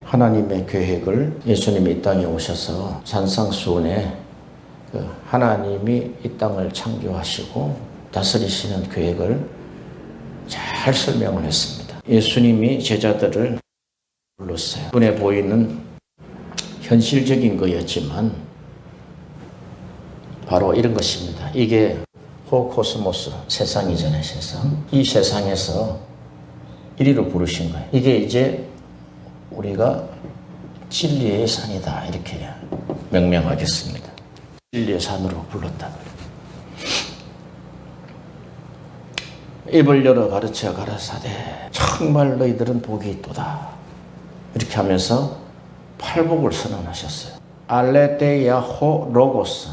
하나님의 계획을 예수님이 이 땅에 오셔서 산상수훈에 하나님이 이 땅을 창조하시고 다스리시는 계획을 잘 설명을 했습니다. 예수님이 제자들을 불렀어요. 눈에 보이는 현실적인 거였지만 바로 이런 것입니다. 이게 호코스모스, 세상이잖아요, 세상. 이 세상에서 이리로 부르신 거예요. 이게 이제 우리가 진리의 산이다, 이렇게 명명하겠습니다. 진리의 산으로 불렀다. 입을 열어 가르쳐 가라사대 정말 너희들은 복이 있도다, 이렇게 하면서 팔복을 선언하셨어요. 알레데야호 로고스,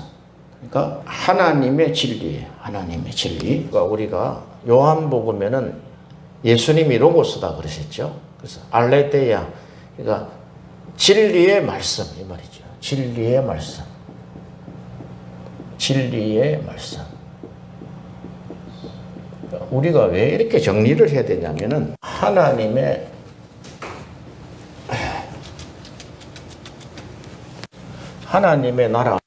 그러니까 하나님의 진리예요. 하나님의 진리. 그러니까 우리가 요한복음에는 예수님이 로고스다 그러셨죠. 그래서 알레데야, 그러니까 진리의 말씀, 이 말이죠. 진리의 말씀. 진리의 말씀. 우리가 왜 이렇게 정리를 해야 되냐면은 하나님의 나라와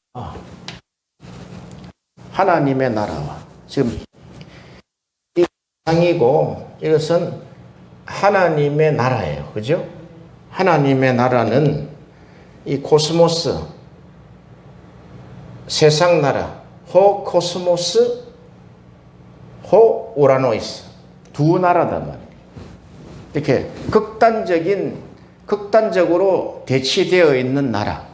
지금 이 세상이고 이것은 하나님의 나라예요. 그죠? 하나님의 나라는 이 코스모스, 세상 나라, 호 코스모스, 호 우라노이스, 두 나라단 말이에요. 이렇게 극단적으로 대치되어 있는 나라.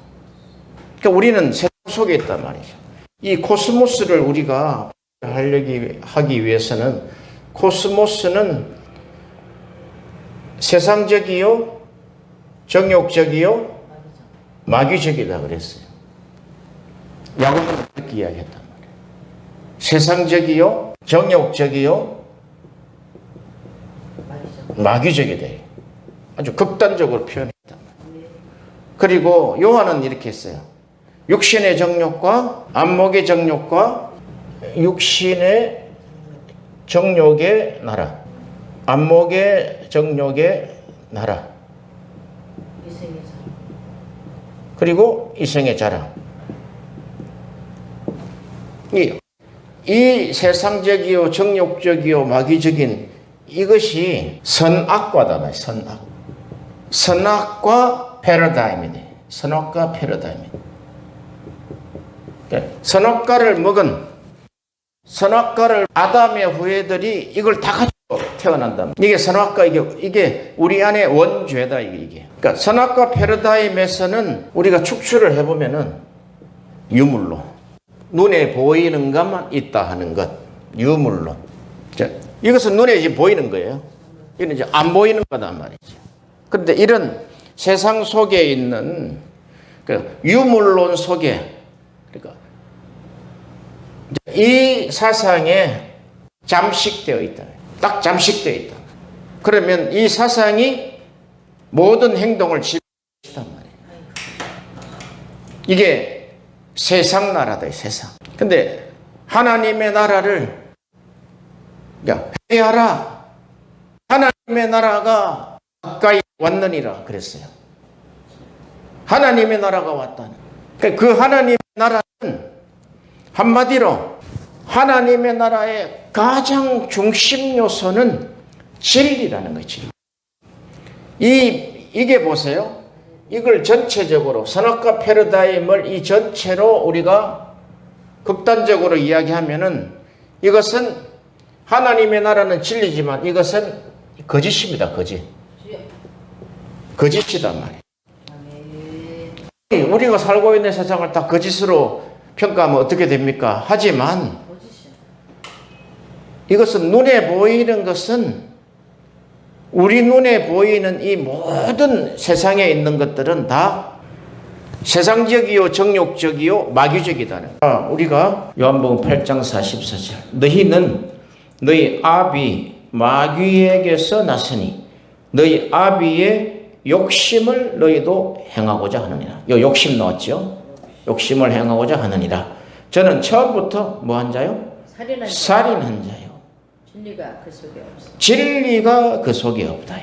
그러니까 우리는 세상 속에 있단 말이죠. 이 코스모스를 우리가 하기 위해서는 코스모스는 세상적이요, 정욕적이요, 마귀적이다 그랬어요. 야고보는 그렇게 이야기했단 말이에요. 세상적이요, 정욕적이요, 마귀적이다. 아주 극단적으로 표현했단 말이에요. 그리고 요한은 이렇게 했어요. 육신의 정욕과 안목의 정욕과 육신의 정욕의 나라, 안목의 정욕의 나라, 그리고 이생의 자랑. 이 세상적이요, 정욕적이요, 마귀적인 이것이 선악과다. 선악과 패러다임이네. 선악과 패러다임이네. 선악과를 먹은, 선악과를 아담의 후예들이 이걸 다 가지고 태어난다. 이게 선악과, 이게 우리 안에 원죄다, 이게. 그러니까 선악과 패러다임에서는 우리가 축출을 해보면은 유물로, 눈에 보이는 것만 있다 하는 것, 유물로. 자, 이것은 눈에 지금 보이는 거예요. 이건 이제 안 보이는 거단 말이죠. 그런데 이런 세상 속에 있는 그 유물론 속에, 그러니까 이 사상에 잠식되어 있다. 딱 잠식되어 있다. 그러면 이 사상이 모든 행동을 지배한단 말이에요. 이게 세상 나라다, 세상. 근데 하나님의 나라를 회하라. 하나님의 나라가 가까이 왔느니라 그랬어요. 하나님의 나라가 왔다는. 그 하나님의 나라는 한마디로 하나님의 나라의 가장 중심 요소는 진리라는 거지. 이게 보세요. 이걸 전체적으로 선악과 패러다임을 이 전체로 우리가 극단적으로 이야기하면은 이것은 하나님의 나라는 진리지만 이것은 거짓입니다. 거짓이단 말이에요. 우리가 살고 있는 세상을 다 거짓으로 평가하면 어떻게 됩니까? 하지만 이것은 눈에 보이는 것은, 우리 눈에 보이는 이 모든 세상에 있는 것들은 다 세상적이요, 정욕적이요, 마귀적이다는. 우리가 요한복음 8장 44절, 너희는 너희 아비 마귀에게서 났으니 너희 아비의 욕심을 너희도 행하고자 하느니라. 요 욕심 나왔죠? 욕심을 행하고자 하느니라. 저는 처음부터 뭐 한 자요? 살인한 자요. 진리가 그 속에 없다.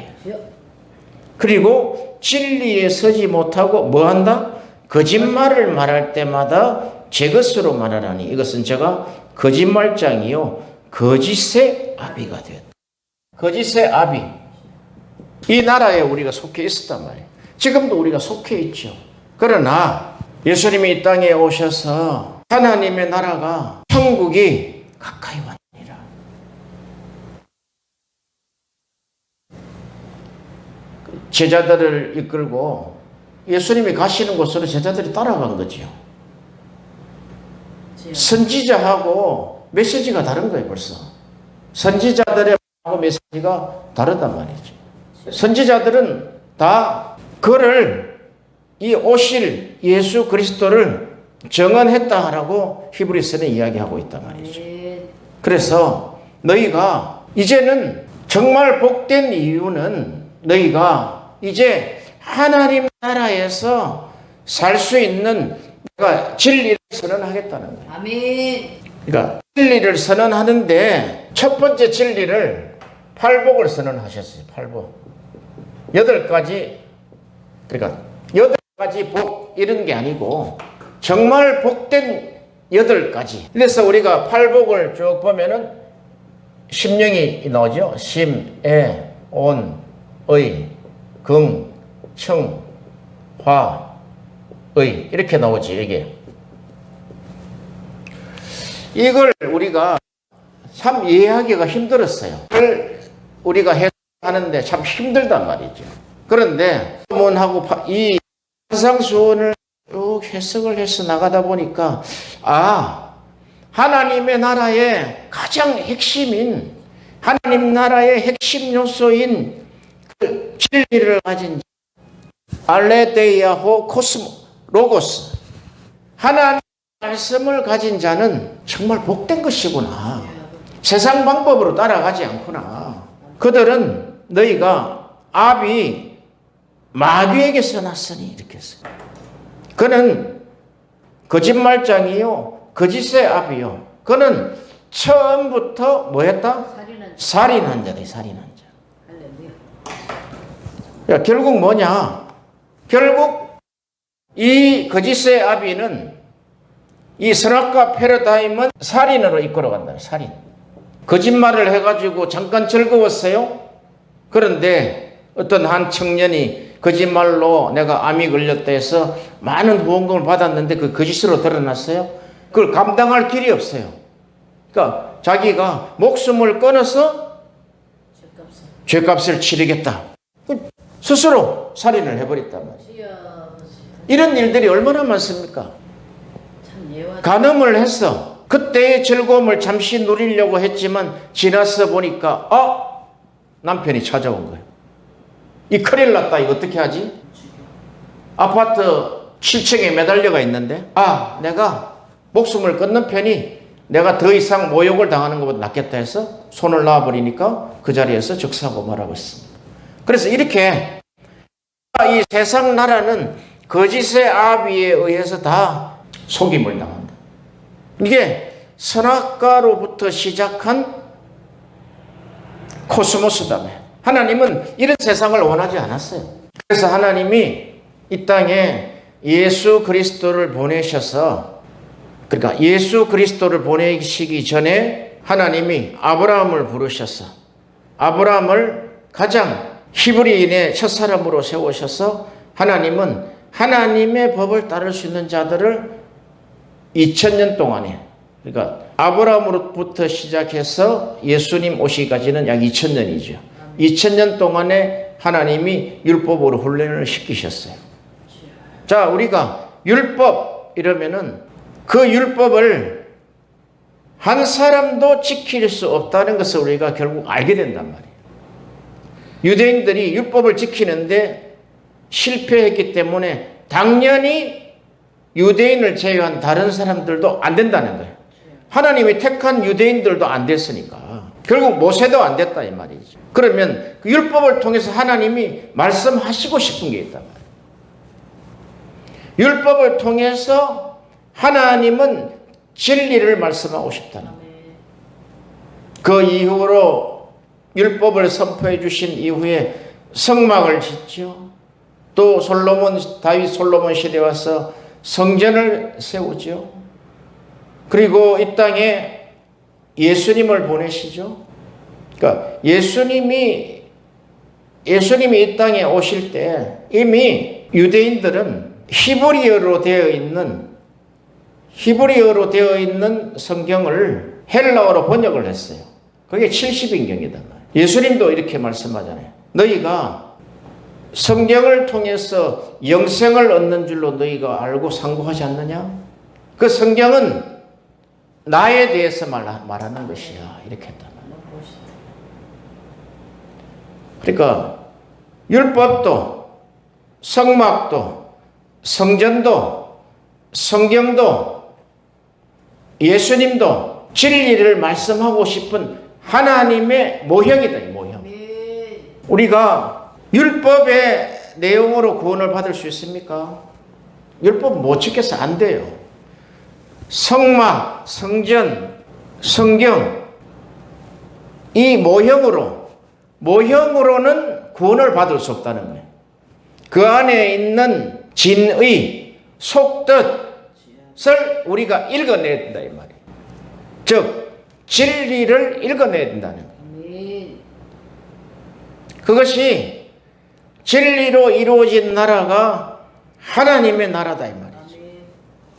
그리고 진리에 서지 못하고 뭐 한다? 거짓말을 말할 때마다 제 것으로 말하라니 이것은 제가 거짓말장이요 거짓의 아비가 되었다. 거짓의 아비. 이 나라에 우리가 속해 있었단 말이에요. 지금도 우리가 속해 있죠. 그러나 예수님이 이 땅에 오셔서 하나님의 나라가 천국이 가까이 왔느니라. 제자들을 이끌고 예수님이 가시는 곳으로 제자들이 따라간 거죠. 선지자하고 메시지가 다른 거예요. 벌써 선지자들의 메시지가 다르단 말이죠. 선지자들은 다 그를 이 오실 예수 그리스도를 정언했다라고 히브리서는 이야기하고 있단 말이죠. 그래서 너희가 이제는 정말 복된 이유는 너희가 이제 하나님 나라에서 살 수 있는 내가 진리를 선언하겠다는 거예요. 아멘. 그러니까 진리를 선언하는데 첫 번째 진리를 팔복을 선언하셨어요. 팔복. 8가지, 그러니까 8가지 복 이런 게 아니고 정말 복된 8가지. 그래서 우리가 팔복을 쭉 보면은 심령이 나오죠. 심, 애, 온, 의, 금, 청, 화, 의 이렇게 나오지 이게. 이걸 우리가 참 이해하기가 힘들었어요. 우리가 해석하는데 참 힘들단 말이죠. 그런데 소문하고 이 환상수원을 쭉 해석을 해서 나가다 보니까 하나님의 나라의 가장 핵심인 하나님 나라의 핵심 요소인 그 진리를 가진 알레데이아호 코스모 로고스 하나님의 말씀을 가진 자는 정말 복된 것이구나. 세상 방법으로 따라가지 않구나. 그들은 너희가 아비 마귀에게서 났으니 이렇게 했어요. 그는 거짓말장이요 거짓의 아비요. 그는 처음부터 뭐 했다? 살인한 자다. 살인한 자. 야, 결국 뭐냐? 결국 이 거짓의 아비는 이 선악과 패러다임은 살인으로 이끌어간다. 살인. 거짓말을 해가지고 잠깐 즐거웠어요. 그런데 어떤 한 청년이 거짓말로 내가 암이 걸렸다 해서 많은 후원금을 받았는데 그 거짓으로 드러났어요. 그걸 감당할 길이 없어요. 그러니까 자기가 목숨을 끊어서 죄값을 치르겠다. 스스로 살인을 해버렸단 말이에요. 이런 일들이 얼마나 많습니까? 간음을 했어. 그때의 즐거움을 잠시 누리려고 했지만 지나서 보니까 남편이 찾아온 거예요. 이 큰일 났다. 이거 어떻게 하지? 아파트 7층에 매달려가 있는데 내가 목숨을 끊는 편이 내가 더 이상 모욕을 당하는 것보다 낫겠다 해서 손을 놔버리니까 그 자리에서 적사고말하고 있습니다. 그래서 이렇게 이 세상 나라는 거짓의 아비에 의해서 다 속임을 당한다. 이게 선악과로부터 시작한 코스모스다며. 하나님은 이런 세상을 원하지 않았어요. 그래서 하나님이 이 땅에 예수 그리스도를 보내셔서, 그러니까 예수 그리스도를 보내시기 전에 하나님이 아브라함을 부르셔서 아브라함을 가장 히브리인의 첫사람으로 세우셔서 하나님은 하나님의 법을 따를 수 있는 자들을 2000년 동안에, 그러니까 아브라함으로부터 시작해서 예수님 오시기까지는 약 2000년이죠. 2000년 동안에 하나님이 율법으로 훈련을 시키셨어요. 자, 우리가 율법 이러면은 그 율법을 한 사람도 지킬 수 없다는 것을 우리가 결국 알게 된단 말이에요. 유대인들이 율법을 지키는데 실패했기 때문에 당연히 유대인을 제외한 다른 사람들도 안 된다는 거예요. 하나님이 택한 유대인들도 안 됐으니까 결국 모세도 안 됐다 이 말이죠. 그러면 그 율법을 통해서 하나님이 말씀하시고 싶은 게 있단 말이에요. 율법을 통해서 하나님은 진리를 말씀하고 싶다는 거예요. 그 이후로 율법을 선포해 주신 이후에 성막을 짓죠. 또 다윗 솔로몬 시대에 와서 성전을 세우죠. 그리고 이 땅에 예수님을 보내시죠. 그러니까 예수님이 이 땅에 오실 때 이미 유대인들은 히브리어로 되어 있는 성경을 헬라어로 번역을 했어요. 그게 70인경이단 말이에요. 예수님도 이렇게 말씀하잖아요. 너희가 성경을 통해서 영생을 얻는 줄로 너희가 알고 상고하지 않느냐? 그 성경은 나에 대해서 말하는 것이야. 이렇게 했단 말이에요. 그러니까 율법도 성막도 성전도 성경도 예수님도 진리를 말씀하고 싶은 하나님의 모형이다. 이 모형. 우리가 율법의 내용으로 구원을 받을 수 있습니까? 율법 못 지켜서 안 돼요. 성막, 성전, 성경 이 모형으로는 구원을 받을 수 없다는 거예요. 그 안에 있는 진의, 속뜻을 우리가 읽어내야 된다 이 말이에요. 즉 진리를 읽어내야 된다는 거예요. 그것이 진리로 이루어진 나라가 하나님의 나라다 이 말이죠.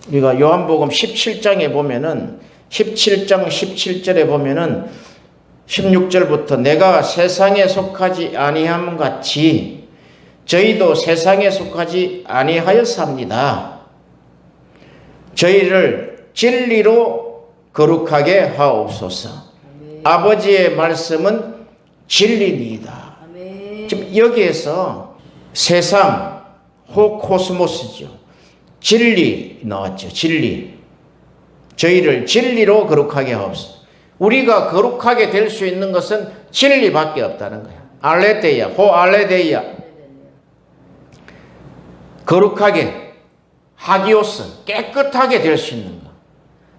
우리가 요한복음 17장에 보면은 17장 17절에 보면은 16절부터 내가 세상에 속하지 아니함 같이 저희도 세상에 속하지 아니하였습니다. 저희를 진리로 거룩하게 하옵소서. 아버지의 말씀은 진리니이다. 지금 여기에서 세상, 코스모스죠. 진리 나왔죠. 진리. 저희를 진리로 거룩하게 하옵소서. 우리가 거룩하게 될 수 있는 것은 진리밖에 없다는 거야. 알레데이아, 호알레데이아. 거룩하게, 하기오스, 깨끗하게 될 수 있는 것.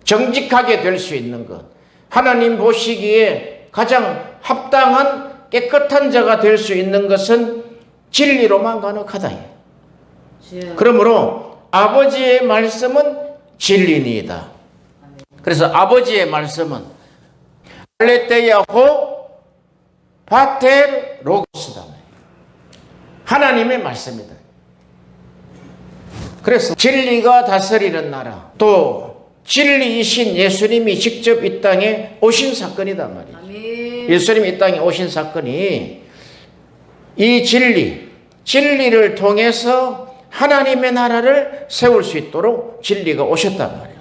정직하게 될 수 있는 것. 하나님 보시기에 가장 합당한 깨끗한 자가 될 수 있는 것은 진리로만 가능하다. 그러므로 아버지의 말씀은 진리니이다. 그래서 아버지의 말씀은 알레테야호 바텔 로고스다. 하나님의 말씀이다. 그래서 진리가 다스리는 나라, 또 진리이신 예수님이 직접 이 땅에 오신 사건이다 말이죠. 예수님이 이 땅에 오신 사건이 이 진리를 통해서 하나님의 나라를 세울 수 있도록 진리가 오셨단 말이에요.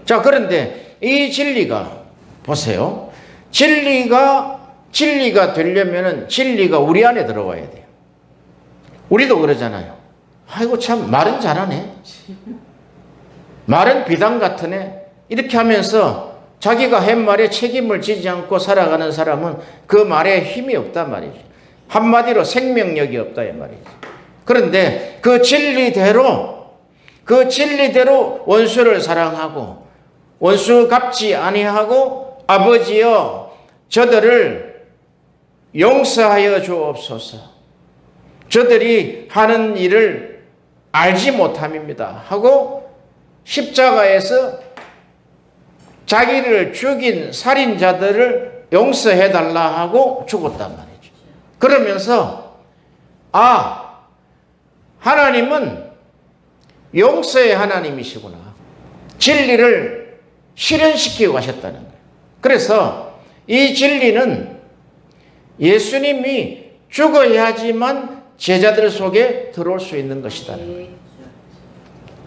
자, 그런데 이 진리가 보세요. 진리가 되려면은 진리가 우리 안에 들어와야 돼요. 우리도 그러잖아요. 아이고 참 말은 잘하네. 말은 비단 같으네. 이렇게 하면서 자기가 한 말에 책임을 지지 않고 살아가는 사람은 그 말에 힘이 없단 말이죠. 한마디로 생명력이 없다 이 말이죠. 그런데 그 진리대로 원수를 사랑하고 원수 갚지 아니하고 아버지여 저들을 용서하여 주옵소서. 저들이 하는 일을 알지 못함입니다 하고 십자가에서 자기를 죽인 살인자들을 용서해달라 하고 죽었단 말이죠. 그러면서 하나님은 용서의 하나님이시구나. 진리를 실현시키고 가셨다는 거예요. 그래서 이 진리는 예수님이 죽어야지만 제자들 속에 들어올 수 있는 것이다는 거예요.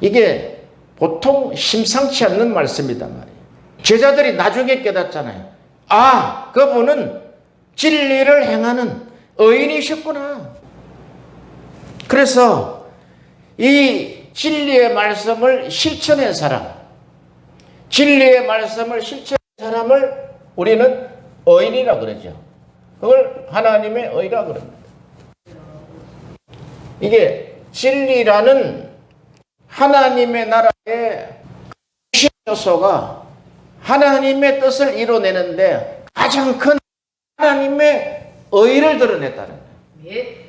이게 보통 심상치 않는 말씀이단 말이에요. 제자들이 나중에 깨닫잖아요. 그분은 진리를 행하는 의인이셨구나. 그래서 이 진리의 말씀을 실천한 사람을 우리는 의인이라 그러죠. 그걸 하나님의 의라 그럽니다. 이게 진리라는 하나님의 나라의 핵심 요소가 하나님의 뜻을 이뤄내는데 가장 큰 하나님의 의를 드러냈다는 거예요. 예.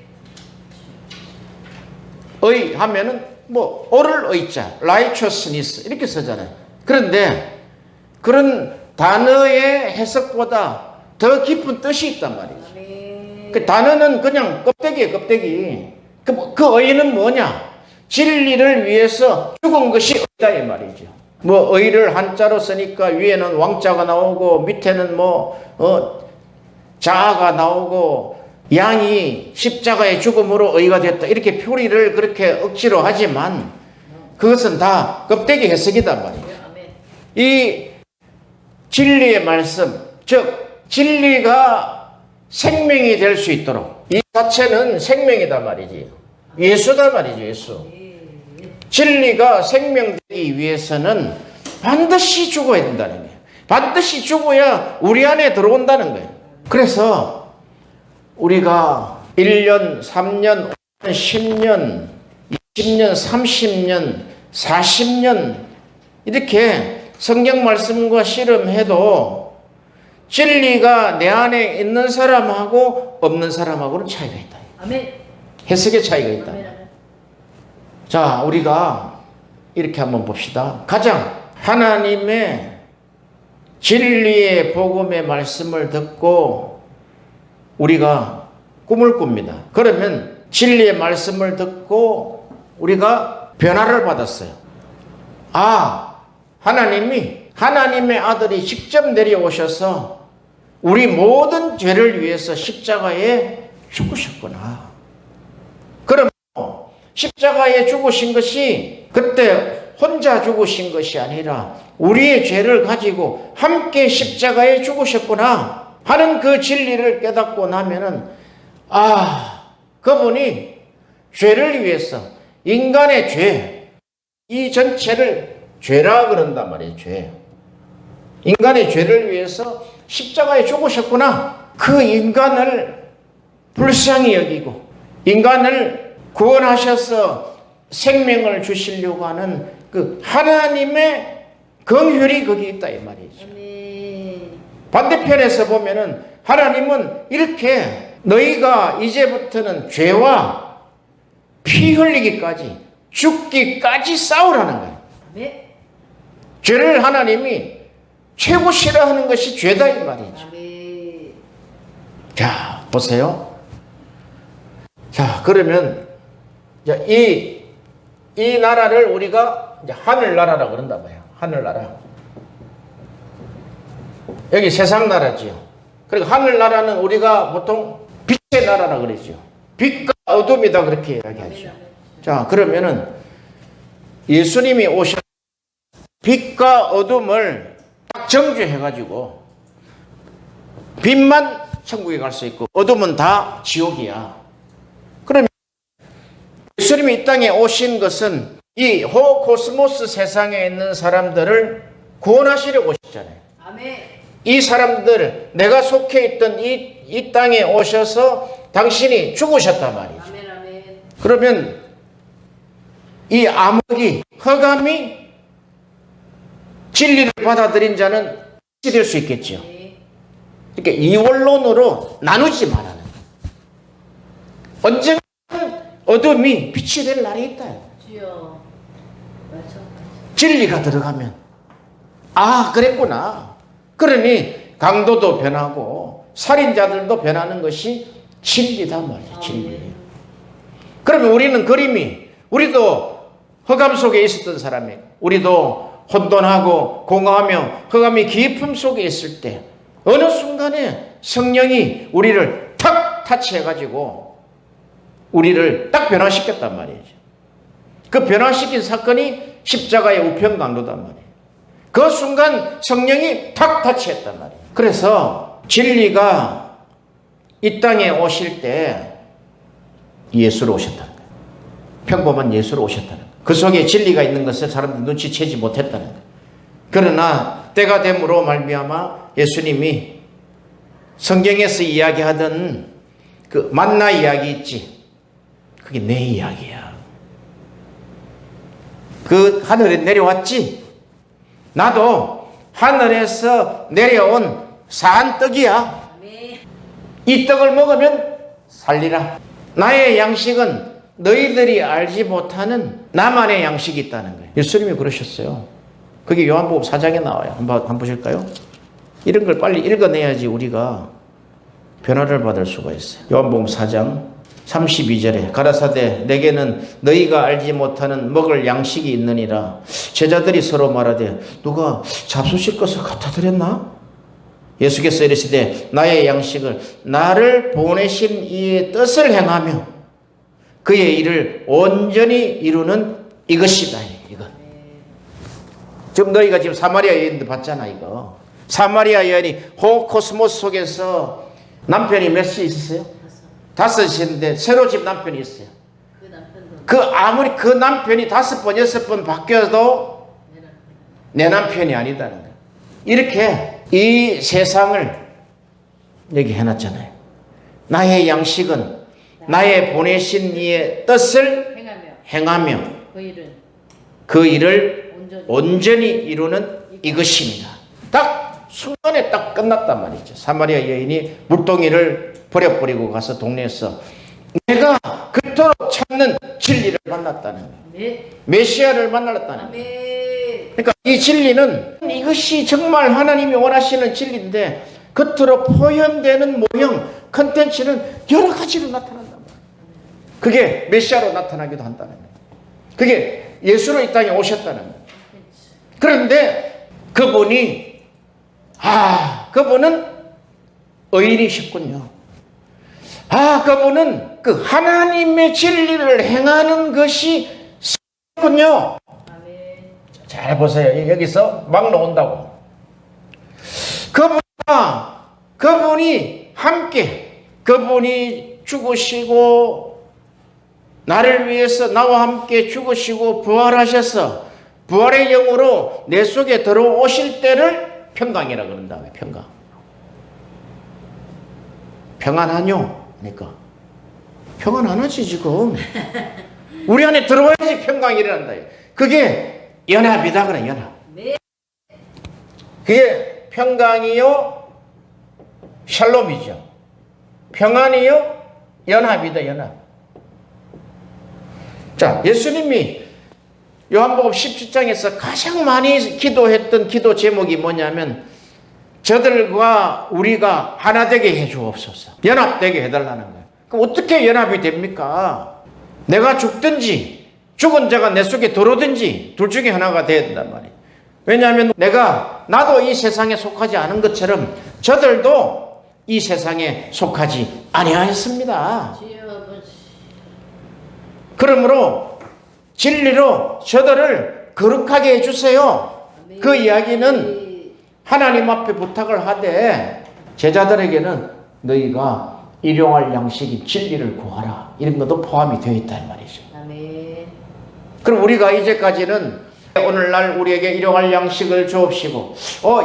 의 하면은 뭐 옳을 의자, righteousness 이렇게 쓰잖아요. 그런데 그런 단어의 해석보다 더 깊은 뜻이 있단 말이죠. 아멘. 그 단어는 그냥 껍데기예요, 껍데기. 그 의는 뭐냐? 진리를 위해서 죽은 것이 의다 이 말이죠. 뭐 의를 한자로 쓰니까 위에는 왕자가 나오고 밑에는 자아가 나오고 양이 십자가의 죽음으로 의가 됐다 이렇게 표리를 그렇게 억지로 하지만 그것은 다 껍데기 해석이단 말이에요. 이 진리의 말씀, 즉 진리가 생명이 될 수 있도록 이 자체는 생명이다 말이지. 예수다 말이죠. 예수. 진리가 생명되기 위해서는 반드시 죽어야 된다는 거예요. 반드시 죽어야 우리 안에 들어온다는 거예요. 그래서 우리가 1년, 3년, 5년, 10년, 20년, 30년, 40년 이렇게 성경 말씀과 씨름해도 진리가 내 안에 있는 사람하고 없는 사람하고는 차이가 있다. 아멘. 해석의 차이가 있다. 아멘, 아멘. 자, 우리가 이렇게 한번 봅시다. 가장 하나님의 진리의 복음의 말씀을 듣고 우리가 꿈을 꿉니다. 그러면 진리의 말씀을 듣고 우리가 변화를 받았어요. 아, 하나님의 아들이 직접 내려오셔서 우리 모든 죄를 위해서 십자가에 죽으셨구나. 그럼 십자가에 죽으신 것이 그때 혼자 죽으신 것이 아니라 우리의 죄를 가지고 함께 십자가에 죽으셨구나 하는 그 진리를 깨닫고 나면은 그분이 죄를 위해서 인간의 죄, 이 전체를 죄라 그런단 말이에요. 죄. 인간의 죄를 위해서 십자가에 죽으셨구나. 그 인간을 불쌍히 여기고 인간을 구원하셔서 생명을 주시려고 하는 그 하나님의 긍휼이 거기 있다 이 말이죠. 반대편에서 보면은 하나님은 이렇게 너희가 이제부터는 죄와 피 흘리기까지 죽기까지 싸우라는 거예요. 네. 죄를 하나님이 최고 싫어하는 것이 죄다 이 말이죠. 아멘. 자, 보세요. 자, 그러면 이 나라를 우리가 이제 하늘나라라고 그런단 말이에요. 하늘나라. 여기 세상 나라지요. 그리고 하늘나라는 우리가 보통 빛의 나라라고 그러죠. 빛과 어둠이다 그렇게 이야기하죠. 자, 그러면은 예수님이 오셔 빛과 어둠을 딱 정죄해가지고 빛만 천국에 갈 수 있고 어둠은 다 지옥이야. 그러면 예수님이 이 땅에 오신 것은 이 호코스모스 세상에 있는 사람들을 구원하시려고 오셨잖아요. 아멘. 이 사람들, 내가 속해 있던 이 땅에 오셔서 당신이 죽으셨단 말이죠. 아멘, 아멘. 그러면 이 암흑이, 흑암이 진리를 받아들인 자는 빛이 될 수 있겠죠. 네. 이렇게 이원론으로 나누지 말라는 거예요. 언젠가 어둠이 빛이 될 날이 있다. 주여. 맞아. 진리가 들어가면 그랬구나. 그러니 강도도 변하고 살인자들도 변하는 것이 진리다 말이야. 진리. 그러면 우리는 우리도 흑암 속에 있었던 사람이에요. 우리도 혼돈하고 공허하며 흑암이 깊음 속에 있을 때 어느 순간에 성령이 우리를 탁 타치해가지고 우리를 딱 변화시켰단 말이죠. 그 변화시킨 사건이 십자가의 우편강도단 말이에요. 그 순간 성령이 탁 타치했단 말이에요. 그래서 진리가 이 땅에 오실 때 예수로 오셨다는 거예요. 평범한 예수로 오셨다는 거예요. 그 속에 진리가 있는 것을 사람들 눈치채지 못했다는 거예요. 그러나 때가 됨으로 말미암아 예수님이 성경에서 이야기하던 그 만나 이야기 있지. 그게 내 이야기야. 그 하늘에 내려왔지. 나도 하늘에서 내려온 산 떡이야. 이 떡을 먹으면 살리라. 나의 양식은 너희들이 알지 못하는 나만의 양식이 있다는 거예요. 예수님이 그러셨어요. 그게 요한복음 4장에 나와요. 한번 보실까요? 이런 걸 빨리 읽어내야지 우리가 변화를 받을 수가 있어요. 요한복음 4장 32절에 가라사대 내게는 너희가 알지 못하는 먹을 양식이 있느니라. 제자들이 서로 말하되 누가 잡수실 것을 갖다 드렸나? 예수께서 이르시되 나의 양식을 나를 보내신 이의 뜻을 행하며 그의 일을 온전히 이루는 이것이다. 이거. 지금 너희가 지금 사마리아 여인들 봤잖아. 이거 사마리아 여인이 호코스모스 속에서 남편이 몇이 있었어요? 다섯인데 새로 집 남편이 있어요. 아무리 그 남편이 5번 6번 바뀌어도 내 남편이 아니다는 거예요. 이렇게 이 세상을 여기 해놨잖아요. 나의 양식은 나의 보내신 이의 뜻을 행하며 그 일을 온전히 이루는 이것입니다. 딱 순간에 딱 끝났단 말이죠. 사마리아 여인이 물동이를 버려버리고 가서 동네에서 내가 그토록 찾는 진리를 만났다는 거예요. 메시아를 만났다는 거예요. 그러니까 이 진리는 이것이 정말 하나님이 원하시는 진리인데 겉으로 표현되는 모형, 컨텐츠는 여러 가지로 나타난단 말이에요. 그게 메시아로 나타나기도 한다는 거예요. 그게 예수로 이 땅에 오셨다는 거예요. 그런데 그분은 의인이셨군요. 그분은 그 하나님의 진리를 행하는 것이 있군요. 잘 보세요. 여기서 막 나온다고. 그분이 함께, 그분이 죽으시고, 나를 위해서 나와 함께 죽으시고, 부활하셔서, 부활의 영으로 내 속에 들어오실 때를 평강이라 그런다. 평강. 평안하뇨? 그러니까. 평안 안 하지, 지금. 우리 안에 들어와야지 평강이 일어난다. 그게 연합이다 그래, 연합. 그게 평강이요, 샬롬이죠. 평안이요, 연합이다, 연합. 자, 예수님이 요한복음 17장에서 가장 많이 기도했던 기도 제목이 뭐냐면 저들과 우리가 하나 되게 해주옵소서. 연합되게 해달라는 거예요. 그럼 어떻게 연합이 됩니까? 내가 죽든지 죽은 자가 내 속에 들어오든지 둘 중에 하나가 돼야 된단 말이에요. 왜냐하면 나도 이 세상에 속하지 않은 것처럼 저들도 이 세상에 속하지 아니하였습니다. 그러므로 진리로 저들을 거룩하게 해주세요. 그 이야기는 하나님 앞에 부탁을 하되 제자들에게는 너희가 일용할 양식인 진리를 구하라. 이런 것도 포함이 되어 있단 말이죠. 그럼 우리가 이제까지는 오늘날 우리에게 일용할 양식을 주옵시고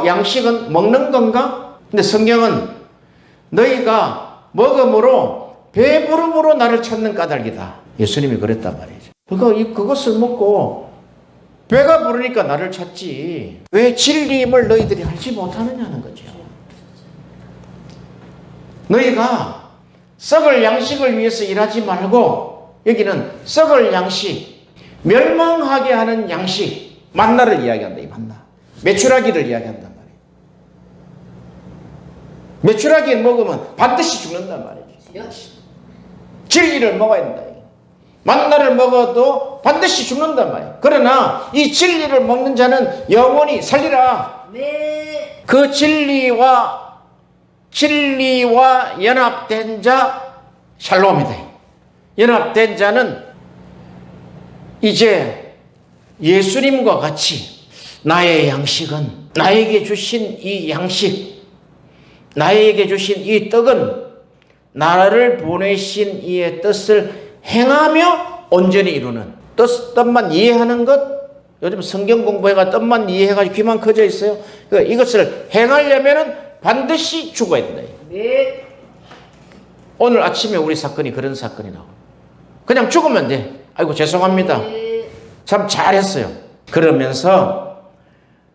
양식은 먹는 건가? 근데 성경은 너희가 먹음으로 배부름으로 나를 찾는 까닭이다. 예수님이 그랬단 말이죠. 그것을 먹고 배가 부르니까 나를 찾지 왜 진리임을 너희들이 알지 못하느냐는 거죠. 너희가 썩을 양식을 위해서 일하지 말고 여기는 썩을 양식, 멸망하게 하는 양식, 만나를 이야기한다. 이 만나. 메추라기를 이야기한단 말이에요. 메추라기 먹으면 반드시 죽는단 말이에요. 진리를 먹어야 된다. 만나를 먹어도 반드시 죽는단 말이에요. 그러나 이 진리를 먹는 자는 영원히 살리라. 그 진리와 연합된 자 샬롬이다. 연합된 자는 이제 예수님과 같이 나의 양식은, 나에게 주신 이 양식, 나에게 주신 이 떡은 나를 보내신 이의 뜻을 행하며 온전히 이루는, 뜻만 이해하는 것. 요즘 성경 공부해가 뜻만 이해해가지고 귀만 커져 있어요. 이것을 행하려면은 반드시 죽어야 된다. 네. 오늘 아침에 우리 사건이 그런 사건이라고. 그냥 죽으면 돼. 아이고 죄송합니다. 네. 참 잘했어요. 그러면서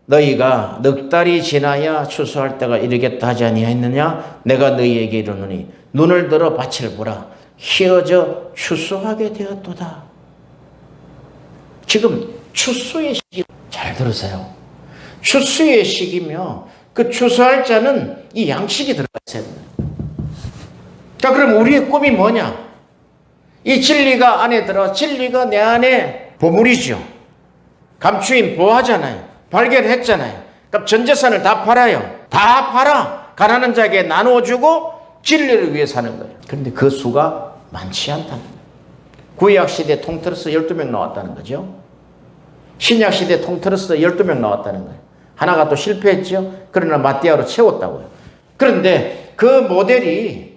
너희가 넉 달이 지나야 추수할 때가 이르겠다 하지 아니하였느냐? 내가 너희에게 이르노니 눈을 들어 밭을 보라. 휘어져 추수하게 되었도다. 지금 추수의 시기, 잘 들으세요. 추수의 시기며 그 추수할 자는 이 양식이 들어가 있어야 돼요. 자, 그럼 우리의 꿈이 뭐냐? 이 진리가 안에 들어, 진리가 내 안에 보물이죠. 감추인 보하잖아요. 발견했잖아요. 그럼 전 재산을 다 팔아요. 다 팔아. 가난한 자에게 나눠주고 진리를 위해 사는 거예요. 그런데 그 수가 많지 않다는 거예요. 구약시대 통틀어서 12명 나왔다는 거죠. 신약시대 통틀어서 12명 나왔다는 거예요. 하나가 또 실패했죠. 그러나 마띠아로 채웠다고요. 그런데 그 모델을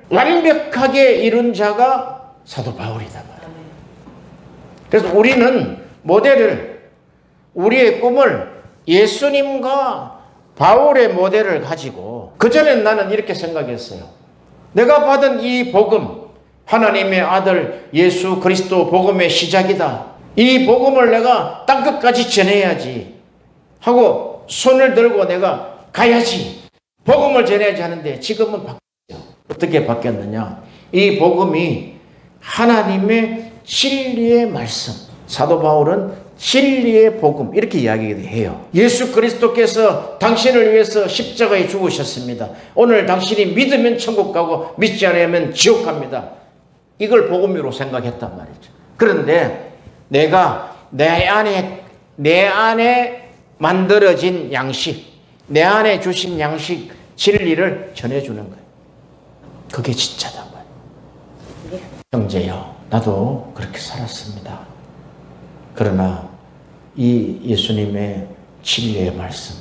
완벽하게 이룬 자가 사도 바울이다 말이에요. 그래서 우리는 우리의 꿈을 예수님과 바울의 모델을 가지고, 그전엔 나는 이렇게 생각했어요. 내가 받은 이 복음, 하나님의 아들 예수 그리스도 복음의 시작이다. 이 복음을 내가 땅끝까지 전해야지 하고 손을 들고 내가 가야지, 복음을 전해야지 하는데 지금은 바뀌었죠. 어떻게 바뀌었느냐? 이 복음이 하나님의 진리의 말씀, 사도 바울은 진리의 복음 이렇게 이야기해요. 예수 그리스도께서 당신을 위해서 십자가에 죽으셨습니다. 오늘 당신이 믿으면 천국 가고 믿지 않으면 지옥 갑니다. 이걸 복음으로 생각했단 말이죠. 그런데 내가 내 안에 만들어진 양식, 내 안에 주신 양식, 진리를 전해주는 거예요. 그게 진짜다 말이에요. 형제여, 나도 그렇게 살았습니다. 그러나 이 예수님의 진리의 말씀,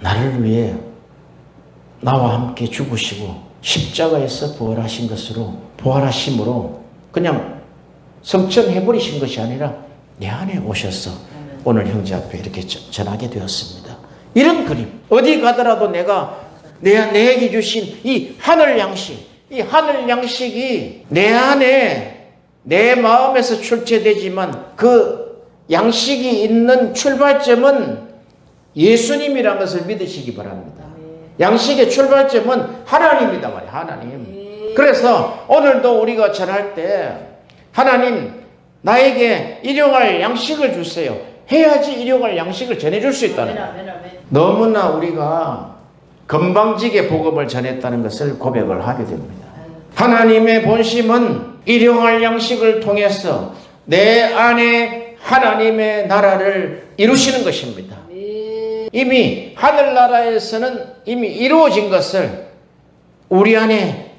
나를 위해 나와 함께 죽으시고 십자가에서 부활하심으로 그냥 성천해버리신 것이 아니라 내 안에 오셔서 오늘 형제 앞에 이렇게 전하게 되었습니다. 이런 그림, 어디 가더라도 내게 주신 이 하늘 양식이 내 안에, 내 마음에서 출처되지만 그 양식이 있는 출발점은 예수님이라는 것을 믿으시기 바랍니다. 양식의 출발점은 하나님이다 말이에요. 하나님. 그래서 오늘도 우리가 전할 때 하나님, 나에게 일용할 양식을 주세요. 해야지 일용할 양식을 전해줄 수 있다는 거예요. 너무나 우리가 건방지게 복음을 전했다는 것을 고백을 하게 됩니다. 하나님의 본심은 일용할 양식을 통해서 내 안에 하나님의 나라를 이루시는 것입니다. 이미 하늘나라에서는 이미 이루어진 것을 우리 안에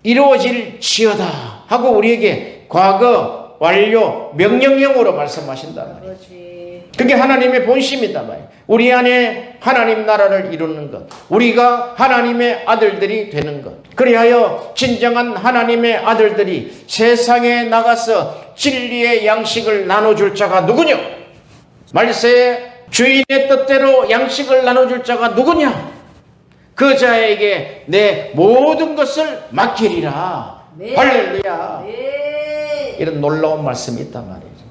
이루어질지어다 하고 우리에게 과거 완료 명령형으로 말씀하신단 말이에요. 그게 하나님의 본심이다 말이에요. 우리 안에 하나님 나라를 이루는 것, 우리가 하나님의 아들들이 되는 것, 그리하여 진정한 하나님의 아들들이 세상에 나가서 진리의 양식을 나눠줄 자가 누구냐? 말세에 주인의 뜻대로 양식을 나눠줄 자가 누구냐? 그 자에게 내 모든 것을 맡기리라. 네. 할렐루야. 네. 이런 놀라운 말씀이 있단 말이죠.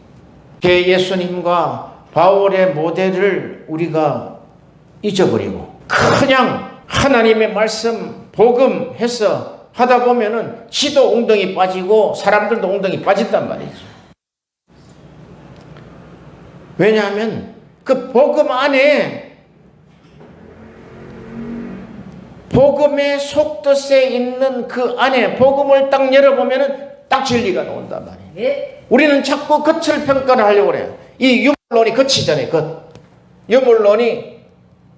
예수님과 바울의 모델을 우리가 잊어버리고 그냥 하나님의 말씀 복음 해서 하다 보면은 지도 웅덩이 빠지고 사람들도 웅덩이 빠진단 말이죠. 왜냐하면 그 복음 안에, 복음의 속뜻에 있는 그 안에 복음을 딱 열어보면은 딱 진리가 나온단 말이에요. 네. 우리는 자꾸 겉을 평가를 하려고 그래요. 이 유물론이 겉이잖아요. 유물론이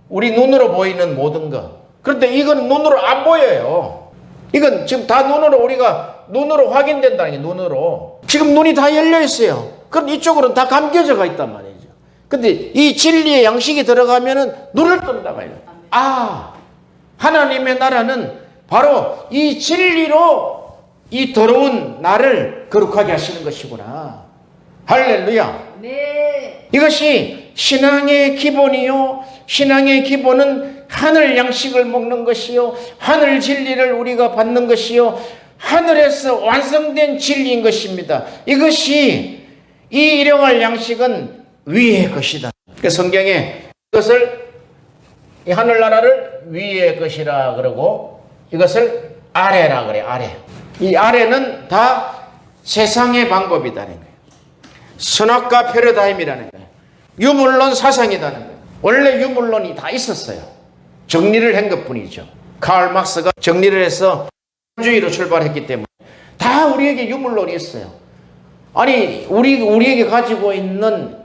우리 눈으로 보이는 모든 것. 그런데 이건 눈으로 안 보여요. 이건 지금 다 우리가 눈으로 확인된다는 게 눈으로. 지금 눈이 다 열려 있어요. 그럼 이쪽으로는 다 감겨져가 있단 말이죠. 근데 이 진리의 양식이 들어가면은 눈을 뜬다 말이에요. 아, 하나님의 나라는 바로 이 진리로 이 더러운 나를 거룩하게 하시는 것이구나. 할렐루야. 네. 이것이 신앙의 기본이요. 신앙의 기본은 하늘 양식을 먹는 것이요. 하늘 진리를 우리가 받는 것이요. 하늘에서 완성된 진리인 것입니다. 이것이 이 일용할 양식은 위의 것이다. 그 성경에 이것을 이 하늘나라를 위의 것이라 그러고 이것을 아래라 그래. 아래. 이 아래는 다 세상의 방법이라는 거예요. 선악과 패러다임이라는 거예요. 유물론 사상이라는 거예요. 원래 유물론이 다 있었어요. 정리를 한 것뿐이죠. 카를 막스가 정리를 해서 주의로 출발했기 때문에 다 우리에게 유물론이 있어요. 아니 우리에게 가지고 있는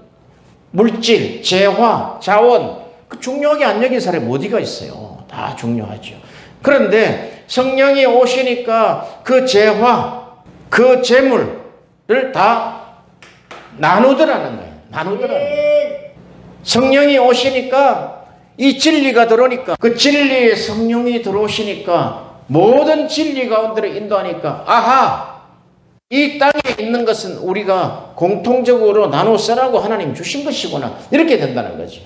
물질, 재화, 자원 그 중요하게 안 여긴 사람이 어디가 있어요. 다 중요하죠. 그런데 성령이 오시니까 그 재화, 그 재물을 다 나누더라는 거예요. 나누더라는 거예요. 성령이 오시니까 이 진리가 들어오니까 그 진리에 성령이 들어오시니까 모든 진리 가운데로 인도하니까 아하! 이 땅에 있는 것은 우리가 공통적으로 나눠 쓰라고 하나님 주신 것이구나. 이렇게 된다는 거죠.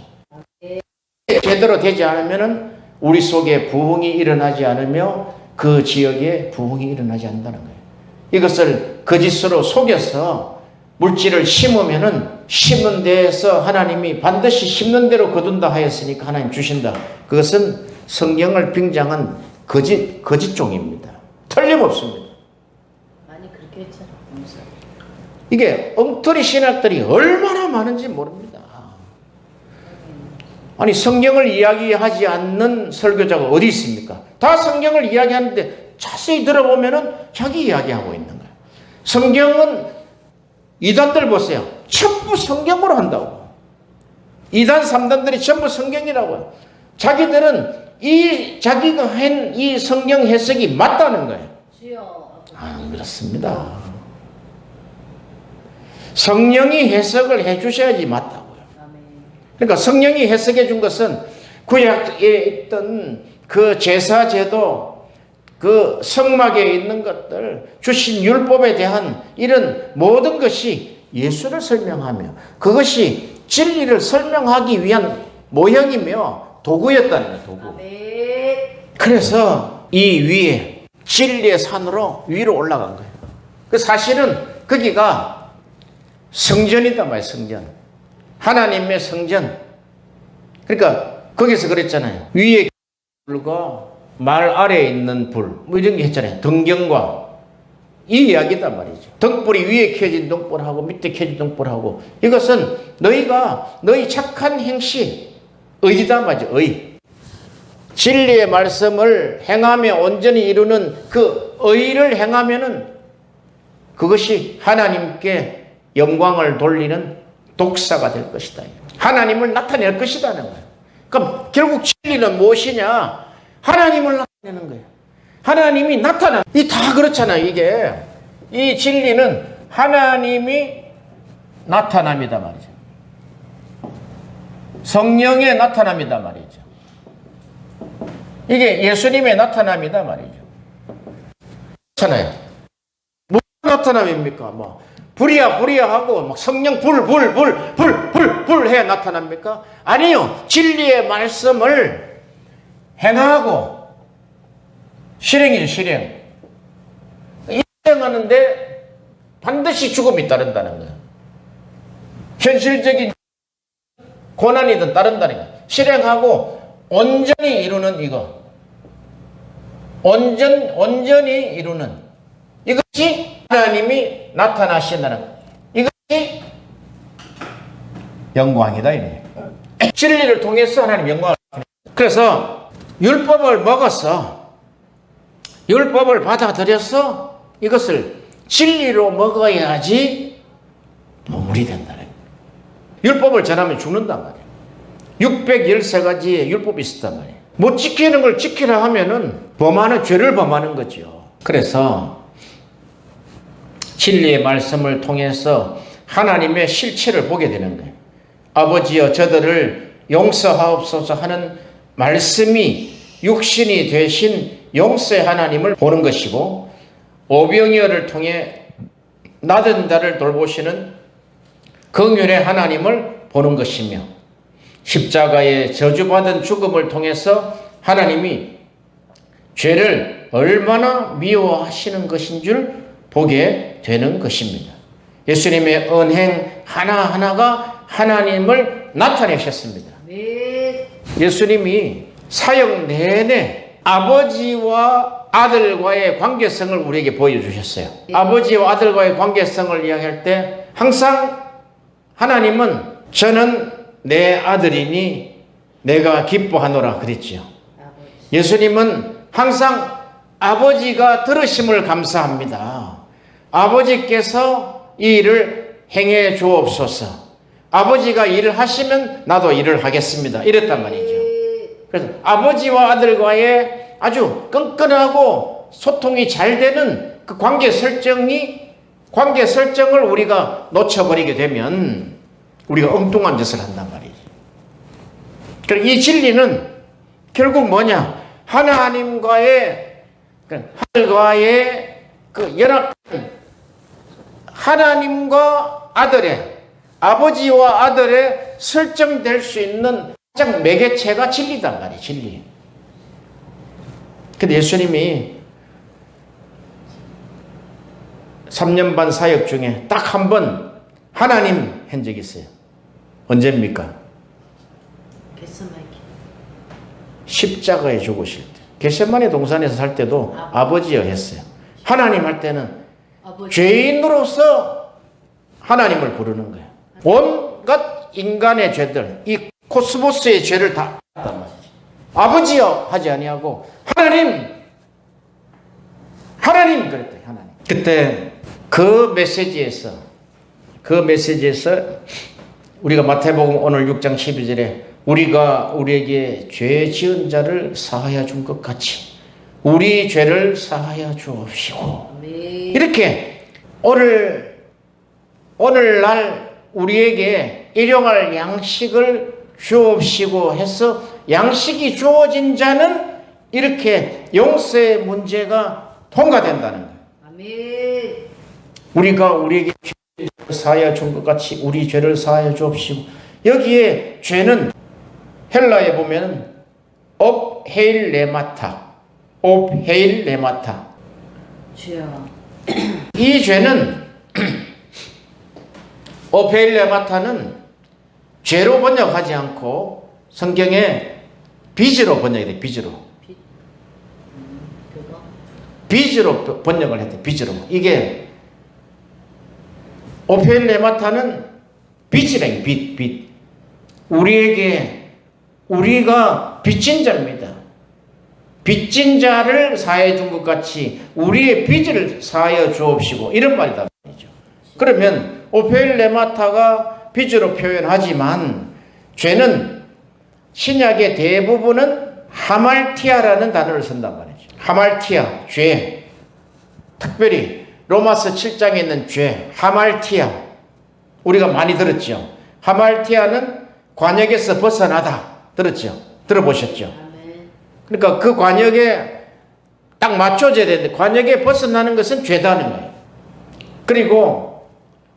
제대로 되지 않으면 우리 속에 부흥이 일어나지 않으며 그 지역에 부흥이 일어나지 않는다는 거예요. 이것을 거짓으로 속여서 물질을 심으면은 심는 데에서 하나님이 반드시 심는 대로 거둔다 하였으니까 하나님 주신다. 그것은 성경을 빙자한 거짓종입니다. 틀림없습니다. 많이 그렇게 했잖아. 이게 엉터리 신학들이 얼마나 많은지 모릅니다. 아니 성경을 이야기하지 않는 설교자가 어디 있습니까? 다 성경을 이야기하는데 자세히 들어보면은 자기 이야기하고 있는 거예요. 성경은 이단들 보세요. 전부 성경으로 한다고. 2단, 3단들이 전부 성경이라고요. 자기들은 자기가 한 이 성경 해석이 맞다는 거예요. 안 그렇습니다. 성령이 해석을 해주셔야지 맞다고요. 그러니까 성령이 해석해 준 것은 구약에 있던 그 제사제도, 그 성막에 있는 것들, 주신 율법에 대한 이런 모든 것이 예수를 설명하며 그것이 진리를 설명하기 위한 모형이며 도구였다는 거예요. 도구. 그래서 이 위에 진리의 산으로 위로 올라간 거예요. 그 사실은 거기가 성전이단 말이에요. 성전. 하나님의 성전. 그러니까 거기서 그랬잖아요. 위에 불과 말 아래에 있는 불, 뭐 이런 게 했잖아요. 등경과 이 이야기단 말이죠. 등불이 위에 켜진 등불하고 밑에 켜진 등불하고 이것은 너희 착한 행시, 의다 말이죠. 의. 진리의 말씀을 행하며 온전히 이루는 그 의를 행하면은 그것이 하나님께 영광을 돌리는 독사가 될 것이다. 하나님을 나타낼 것이다는 거예요. 그럼 결국 진리는 무엇이냐? 하나님을 나타내는 거예요. 하나님이 나타나. 이 다 그렇잖아요. 이게 이 진리는 하나님이 나타납니다 말이죠. 성령의 나타납니다 말이죠. 이게 예수님의 나타납니다 말이죠. 그렇잖아요. 뭐 나타남입니까? 뭐 불이야 하고 막 성령 불 해 나타납니까? 아니요. 진리의 말씀을 행하고 실행이죠. 실행. 실행하는데 반드시 죽음이 따른다는 거예요. 현실적인 고난이든 따른다는 거예요. 실행하고 온전히 이루는 이거. 온전히 이루는 이것이 하나님이 나타나신다는 거예요. 이것이 영광이다. 진리를 통해서 하나님 영광을. 그래서 율법을 먹어서 율법을 받아들여서 이것을 진리로 먹어야지 보물이 된다는 거예요. 율법을 전하면 죽는단 말이에요. 613가지의 율법이 있었단 말이에요. 못 지키는 걸 지키라 하면은 죄를 범하는 거죠. 그래서 진리의 말씀을 통해서 하나님의 실체를 보게 되는 거예요. 아버지여 저들을 용서하옵소서 하는 말씀이 육신이 되신 용서의 하나님을 보는 것이고, 오병이어를 통해 낮은 자를 돌보시는 긍휼의 하나님을 보는 것이며, 십자가의 저주받은 죽음을 통해서 하나님이 죄를 얼마나 미워하시는 것인 줄 보게 되는 것입니다. 예수님의 언행 하나하나가 하나님을 나타내셨습니다. 네. 예수님이 사역 내내 아버지와 아들과의 관계성을 우리에게 보여주셨어요. 아버지와 아들과의 관계성을 이야기할 때 항상 하나님은 저는 내 아들이니 내가 기뻐하노라 그랬지요. 예수님은 항상 아버지가 들으심을 감사합니다. 아버지께서 이 일을 행해 주옵소서. 아버지가 일을 하시면 나도 일을 하겠습니다. 이랬단 말이죠. 그래서 아버지와 아들과의 아주 끈끈하고 소통이 잘 되는 그 관계 설정을 우리가 놓쳐버리게 되면 우리가 엉뚱한 짓을 한단 말이죠. 그러니까 이 진리는 결국 뭐냐? 하나님과의 그 연합, 하나님과 아들의, 아버지와 아들의 설정될 수 있는 가장 매개체가 진리단 말이에요. 진리. 근데 예수님이 3년 반 사역 중에 딱 한 번 하나님 한 적이 있어요. 언제입니까? 겟세마네. 십자가에 죽으실 때. 겟세마네 동산에서 살 때도 아버지여 했어요. 하나님 할 때는 아버지. 죄인으로서 하나님을 부르는 거예요. 온갖 인간의 죄들, 이 코스모스의 죄를 다 아버지여 하지 아니하고 하나님 그랬대. 하나님. 그때 그 메시지에서 우리가 마태복음 오늘 6장 12절에 우리가 우리에게 죄 지은 자를 사하여 준 것 같이 우리 죄를 사하여 주옵시고. 이렇게 오늘날 우리에게 일용할 양식을 주옵시고 해서 양식이 주어진 자는 이렇게 용서의 문제가 통과된다는 거예요. 아멘. 우리가 우리에게 죄를 사하여 준 것 같이 우리 죄를 사하여 주옵시고. 여기에 죄는 헬라에 보면 옵헤일레마타. 주여. 이 죄는 옵헤일레마타는 죄로 번역하지 않고 성경에 빚으로 번역이 돼. 빚으로. 빚으로 번역을 했대. 빚으로. 이게 옵헬레마타는 빚이래. 빚. 우리가 빚진 자입니다. 빚진 자를 사하여 준 것 같이 우리의 빚을 사하여 주옵시고 이런 말이다. 그러면 옵헬레마타가 빚으로 표현하지만 죄는 신약의 대부분은 하말티아라는 단어를 쓴단 말이죠. 하말티아, 죄. 특별히 로마서 7장에 있는 죄, 하말티아. 우리가 많이 들었죠. 하말티아는 관역에서 벗어나다. 들었죠? 들어보셨죠? 그러니까 그 관역에 딱 맞춰져야 되는데 관역에 벗어나는 것은 죄다는 거예요. 그리고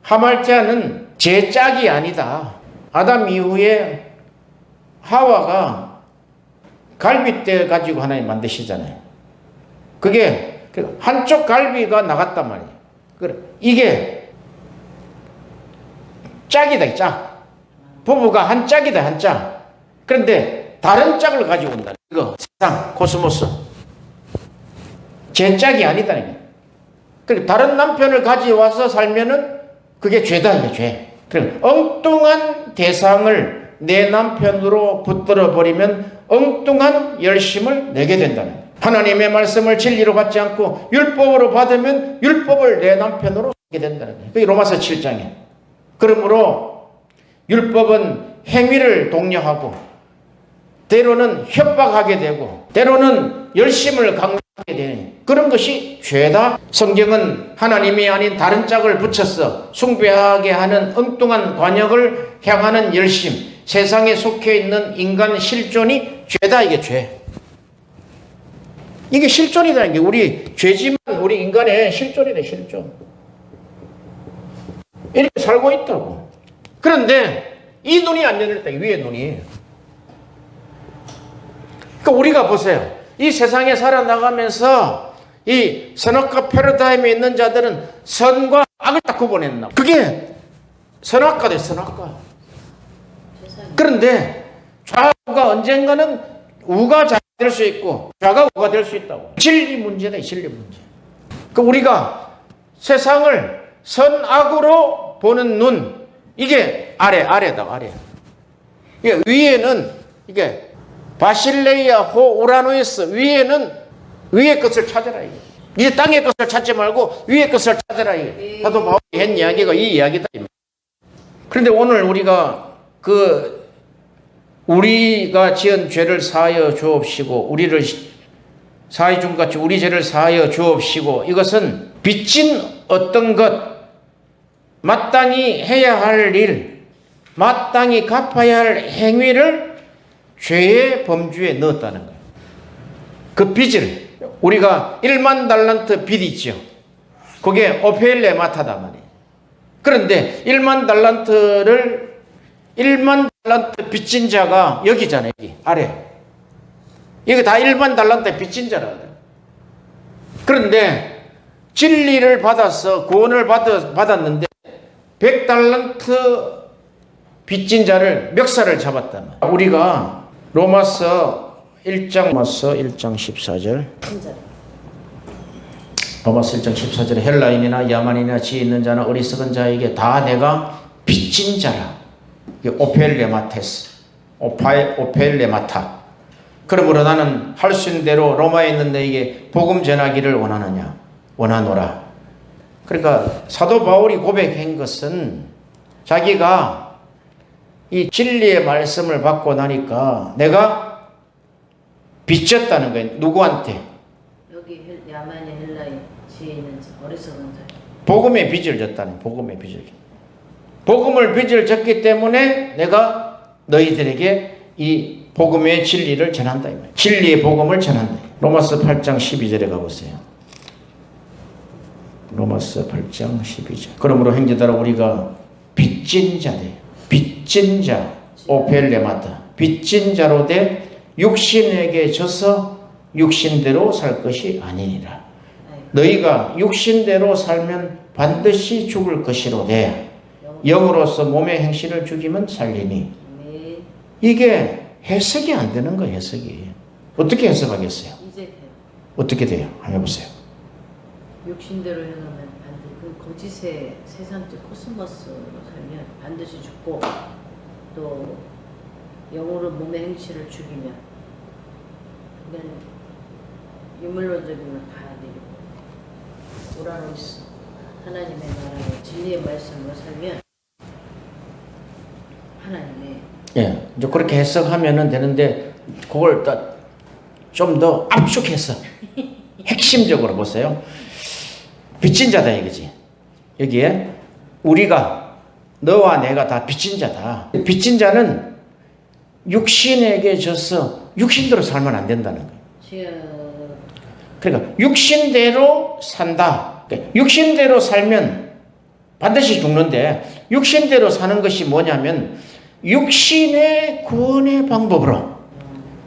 하말티아는 제 짝이 아니다. 아담 이후에 하와가 갈빗대 가지고 하나님 만드시잖아요. 그게 한쪽 갈비가 나갔단 말이에요. 그래, 이게 짝이다, 짝. 부부가 한 짝이다, 한 짝. 그런데 다른 짝을 가지고 온다. 이거 세상, 코스모스. 제 짝이 아니다. 그러니까 다른 남편을 가져와서 살면은 그게 죄다, 이게 죄. 그래, 엉뚱한 대상을 내 남편으로 붙들어 버리면 엉뚱한 열심을 내게 된다는 거예요. 하나님의 말씀을 진리로 받지 않고 율법으로 받으면 율법을 내 남편으로 하게 된다는 거예요. 그게 로마서 7장에. 그러므로 율법은 행위를 독려하고 때로는 협박하게 되고 때로는 열심을 강요하게 되는 그런 것이 죄다. 성경은 하나님이 아닌 다른 짝을 붙여서 숭배하게 하는 엉뚱한 관역을 향하는 열심, 세상에 속해 있는 인간 실존이 죄다. 이게 죄. 이게 실존이라는 게 우리 죄지만 우리 인간의 실존이래. 실존. 이렇게 살고 있다고. 그런데 이 눈이 안 열렸다. 위에 눈이. 그러니까 우리가 보세요. 이 세상에 살아나가면서 이 선악과 패러다임에 있는 자들은 선과 악을 딱 구분했나. 그게 선악과대 선악과. 세상에. 그런데 좌우가 언젠가는 우가 좌가 될 수 있고 좌가 우가 될 수 있다고. 진리 문제다. 진리 문제. 그 우리가 세상을 선악으로 보는 눈, 이게 아래다. 이게 위에는 이게 바실레이아 호 우라노스, 위에는 위의 것을 찾아라. 이제 땅의 것을 찾지 말고 위의 것을 찾아라. 사도 바울이 한 이야기가 이 이야기다. 그런데 오늘 우리가 지은 죄를 사하여 주옵시고 우리를 사해 준 같이 우리 죄를 사하여 주옵시고, 이것은 빚진 어떤 것, 마땅히 해야 할 일, 마땅히 갚아야 할 행위를 죄의 범주에 넣었다는 거예요. 그 빚을 우리가 1만 달란트 빚이 있죠. 그게 오펠레마타다 말이에요. 그런데 1만 달란트 빚진 자가 여기잖아요. 여기 아래. 이거 다 1만 달란트 빚진 자라거든. 그런데 진리를 받아서 구원을 받았는데 100달란트 빚진 자를 멱살을 잡았다. 우리가 로마서 1장 14절. 로마서 1장 14절에 헬라인이나 야만인이나 지혜 있는 자나 어리석은 자에게 다 내가 빚진 자라. 오펠레마타. 그러므로 나는 할 수 있는 대로 로마에 있는 너에게 복음 전하기를 원하노라. 그러니까 사도 바울이 고백한 것은 자기가 이 진리의 말씀을 받고 나니까 내가 빚졌다는 거예요. 누구한테? 여기 야만의 헬라인 지혜 있는 자, 어리석은 자. 복음의 빚을 졌다는. 복음을 빚을 졌기 때문에 내가 너희들에게 이 복음의 진리를 전한다. 진리의 복음을 전한다. 로마서 8장 12절에 가보세요. 로마서 8장 12절. 그러므로 형제들아 우리가 빚진 자들, 빚진 자, 오펠레마타, 빚진 자로 돼 육신에게 져서 육신대로 살 것이 아니니라. 너희가 육신대로 살면 반드시 죽을 것이로되 영으로서 몸의 행실을 죽이면 살리니. 이게 해석이 안 되는 거예요. 해석이. 어떻게 해석하겠어요? 이제 돼요. 어떻게 돼요? 한번 해보세요. 육신대로 행하면 반드시 그 거짓의 세상적 코스모스로 살면 반드시 죽고, 또 영으로 몸의 행실을 죽이면 그러니까 유물론적으로 다 내리고 오라노스 하나님의 나라의 진리의 말씀으로 살면 하나님의 예, 이제 그렇게 해석하면 되는데 그걸 좀 더 압축해서 핵심적으로 보세요. 빚진 자다 이거지. 여기에 우리가 너와 내가 다 빚진 자다. 빚진 자는 육신에게 져서 육신대로 살면 안 된다는 거예요. 그러니까 육신대로 산다. 육신대로 살면 반드시 죽는데 육신대로 사는 것이 뭐냐면 육신의 구원의 방법으로,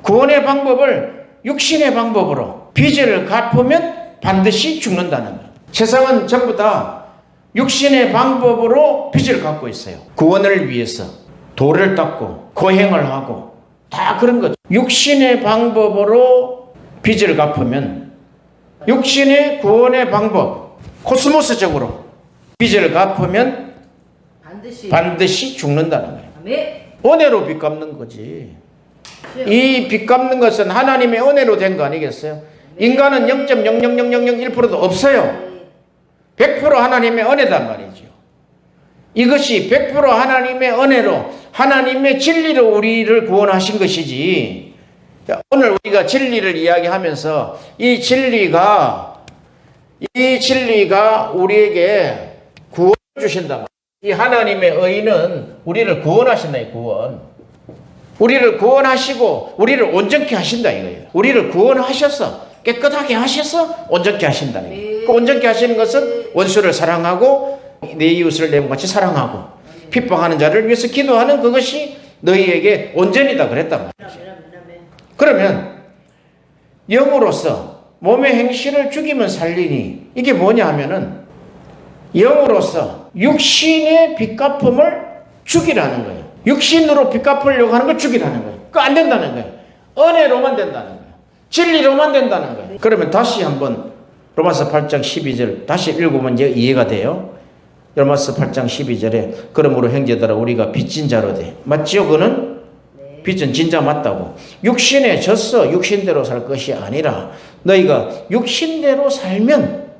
구원의 방법을 육신의 방법으로 빚을 갚으면 반드시 죽는다는 거예요. 세상은 전부 다 육신의 방법으로 빚을 갚고 있어요. 구원을 위해서 도를 닦고 고행을 하고 다 그런 거죠. 육신의 방법으로 빚을 갚으면 육신의 구원의 방법, 코스모스적으로 빚을 갚으면 반드시 죽는다는 거예요. 은혜로 빚 갚는 거지. 이 빚 갚는 것은 하나님의 은혜로 된 거 아니겠어요? 인간은 0.00001%도 없어요. 100% 하나님의 은혜단 말이죠. 이것이 100% 하나님의 은혜로, 하나님의 진리로 우리를 구원하신 것이지. 오늘 우리가 진리를 이야기하면서 이 진리가 우리에게 구원을 주신다. 이 하나님의 의는 우리를 구원하신다. 구원. 우리를 구원하시고 우리를 온전케 하신다 이거예요. 우리를 구원하셔서 깨끗하게 하셔서 온전케 하신다는 거예요. 그 온전케 하시는 것은 원수를 사랑하고 내 이웃을 내 몸같이 사랑하고 핍박하는 자를 위해서 기도하는 그것이 너희에게 온전이다 그랬단 말이죠. 그러면 영으로서 몸의 행실을 죽이면 살리니 이게 뭐냐 하면은 영으로서 육신의 빚갚음을 죽이라는 거예요. 육신으로 빚갚으려고 하는 걸 죽이라는 거예요. 그거 안 된다는 거예요. 은혜로만 된다는 거예요. 진리로만 된다는 거예요. 그러면 다시 한번 로마서 8장 12절 다시 읽으면 이제 이해가 돼요. 로마서 8장 12절에 그러므로 형제들아 우리가 빚진 자로 돼. 맞지요? 그는 빚은 진짜 맞다고. 육신에 졌어 육신대로 살 것이 아니라 너희가 육신대로 살면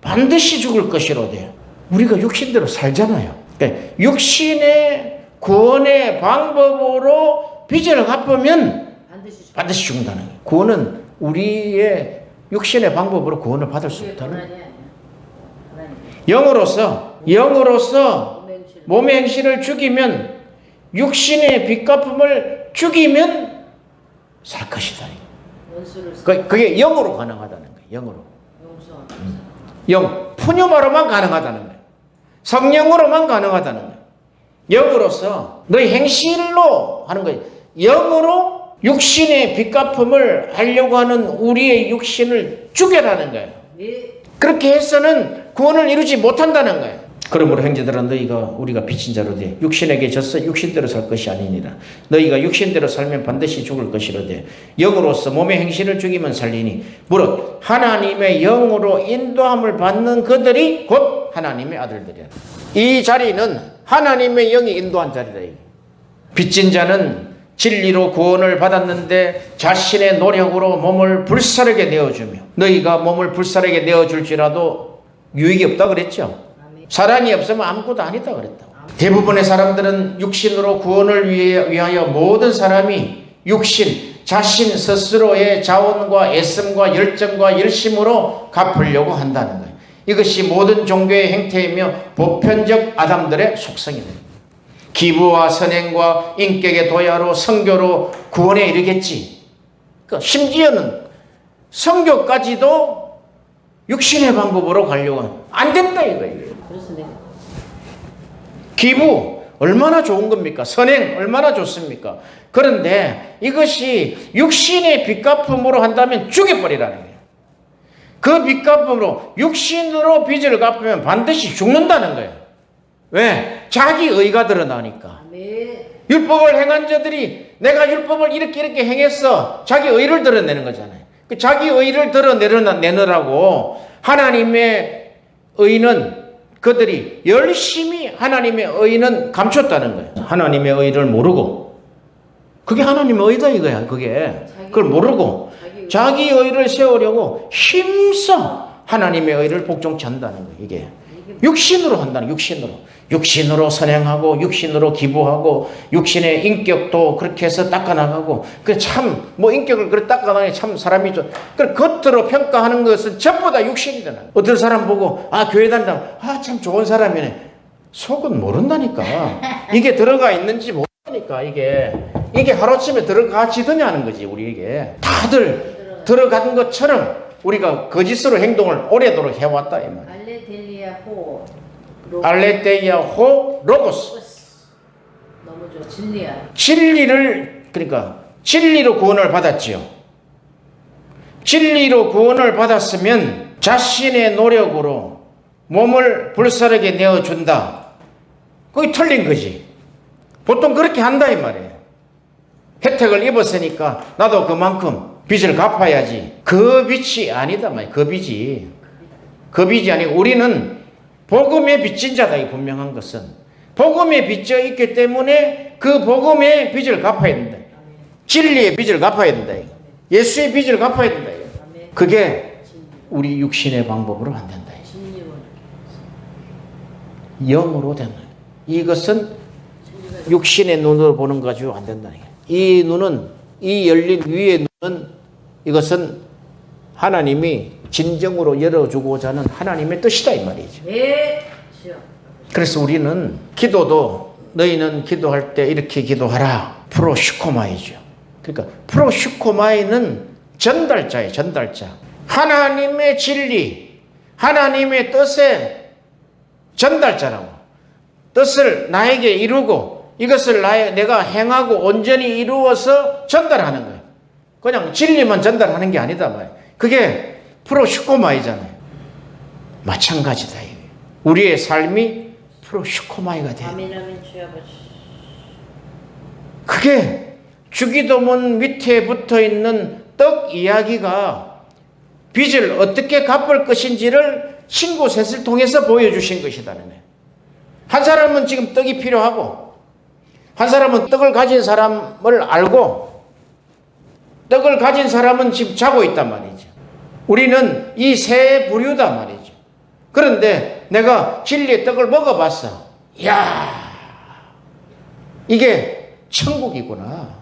반드시 죽을 것이로 돼. 우리가 육신대로 살잖아요. 그러니까 육신의 구원의 방법으로 빚을 갚으면 반드시 죽는다는 거예요. 구원은 우리의 육신의 방법으로 구원을 받을 수 없다는 거예요. 영으로서 몸의 행실을 죽이면 육신의 빚갚음을 죽이면 살 것이다. 그게 영으로 가능하다는 거예요. 영으로. 영, 푸념으로만 가능하다는 거예요. 성령으로만 가능하다는 거예요. 영으로서 너희 행실로 하는 거예요. 영으로 육신의 빚갚음을 하려고 하는 우리의 육신을 죽여라는 거예요. 그렇게 해서는 구원을 이루지 못한다는 거예요. 그러므로 형제들아 너희가 우리가 빚진 자로 돼 육신에게 져서 육신대로 살 것이 아니니라. 너희가 육신대로 살면 반드시 죽을 것이로되 영으로서 몸의 행실을 죽이면 살리니 무릇 하나님의 영으로 인도함을 받는 그들이 곧 하나님의 아들들이라. 이 자리는 하나님의 영이 인도한 자리다. 빚진 자는 진리로 구원을 받았는데 자신의 노력으로 몸을 불사르게 내어주며 너희가 몸을 불사르게 내어줄지라도 유익이 없다 그랬죠. 사랑이 없으면 아무것도 아니다 그랬다. 대부분의 사람들은 육신으로 구원을 위하여 모든 사람이 육신, 자신 스스로의 자원과 애씀과 열정과 열심으로 갚으려고 한다는 거예요. 이것이 모든 종교의 행태이며 보편적 아담들의 속성입니다. 기부와 선행과 인격의 도야로 선교로 구원에 이르겠지. 그러니까 심지어는 선교까지도 육신의 방법으로 가려고 안 된다 이거예요. 기부 얼마나 좋은 겁니까? 선행 얼마나 좋습니까? 그런데 이것이 육신의 빚갚음으로 한다면 죽여버리라는 거예요. 그 빚갚음으로 육신으로 빚을 갚으면 반드시 죽는다는 거예요. 왜? 자기 의가 드러나니까. 율법을 행한 자들이 내가 율법을 이렇게 행했어. 자기 의를 드러내는 거잖아요. 그 자기 의를 드러내느라고 하나님의 의는 그들이 열심히 하나님의 의는 감췄다는 거예요. 하나님의 의를 모르고 그게 하나님의 의다 이거야. 그걸 모르고 자기 의를 세우려고 힘써 하나님의 의를 복종치 한다는 거예요. 이게 육신으로 한다는 육신으로 선행하고 육신으로 기부하고 육신의 인격도 그렇게 해서 닦아나가고 그 참 뭐 인격을 그렇게 닦아나가니 참 사람이 좀 그 겉으로 평가하는 것은 전부 다 육신이잖아. 어떤 사람 보고 교회 다닌다 참 좋은 사람이네. 속은 모른다니까. 이게 들어가 있는지 모르니까 이게 하루아침에 들어가지더냐는 거지. 우리에게 다들 들어간 것처럼 우리가 거짓으로 행동을 오래도록 해왔다 이 말이야. 알레테이아호 로고스. 너무 좋아. 진리야. 진리로 구원을 받았지요. 진리로 구원을 받았으면 자신의 노력으로 몸을 불사르게 내어준다. 그게 틀린 거지. 보통 그렇게 한다 이 말이에요. 혜택을 입었으니까 나도 그만큼 빚을 갚아야지. 그 빚이 아니다 말이야. 그 빚이 아니고 우리는 복음의 빚진 자다. 이 분명한 것은 복음에 빚져 있기 때문에 그 복음의 빚을 갚아야 된다. 진리의 빚을 갚아야 된다. 예수의 빚을 갚아야 된다. 그게 우리 육신의 방법으로 안 된다. 영으로 된다. 이것은 육신의 눈으로 보는 거 가지고 안 된다. 이 눈은 이 열린 위의 눈은 이것은 하나님이 진정으로 열어주고자 하는 하나님의 뜻이다 이 말이죠. 그래서 우리는 기도도 너희는 기도할 때 이렇게 기도하라. 프로슈코마이죠. 그러니까 프로슈코마이는 전달자예요. 전달자. 하나님의 진리, 하나님의 뜻의 전달자라고. 뜻을 나에게 이루고 이것을 내가 행하고 온전히 이루어서 전달하는 거예요. 그냥 진리만 전달하는 게 아니다 말이에요. 그게 프로슈코마이잖아요. 마찬가지다. 우리의 삶이 프로슈코마이가 돼요. 아멘 아멘 주여 아버지. 그게 주기도문 밑에 붙어있는 떡 이야기가 빚을 어떻게 갚을 것인지를 친구 셋을 통해서 보여주신 것이다는 거예요. 한 사람은 지금 떡이 필요하고 한 사람은 떡을 가진 사람을 알고 떡을 가진 사람은 지금 자고 있단 말이죠. 우리는 이 세 부류다 말이죠. 그런데 내가 진리의 떡을 먹어봤어. 이야, 이게 천국이구나.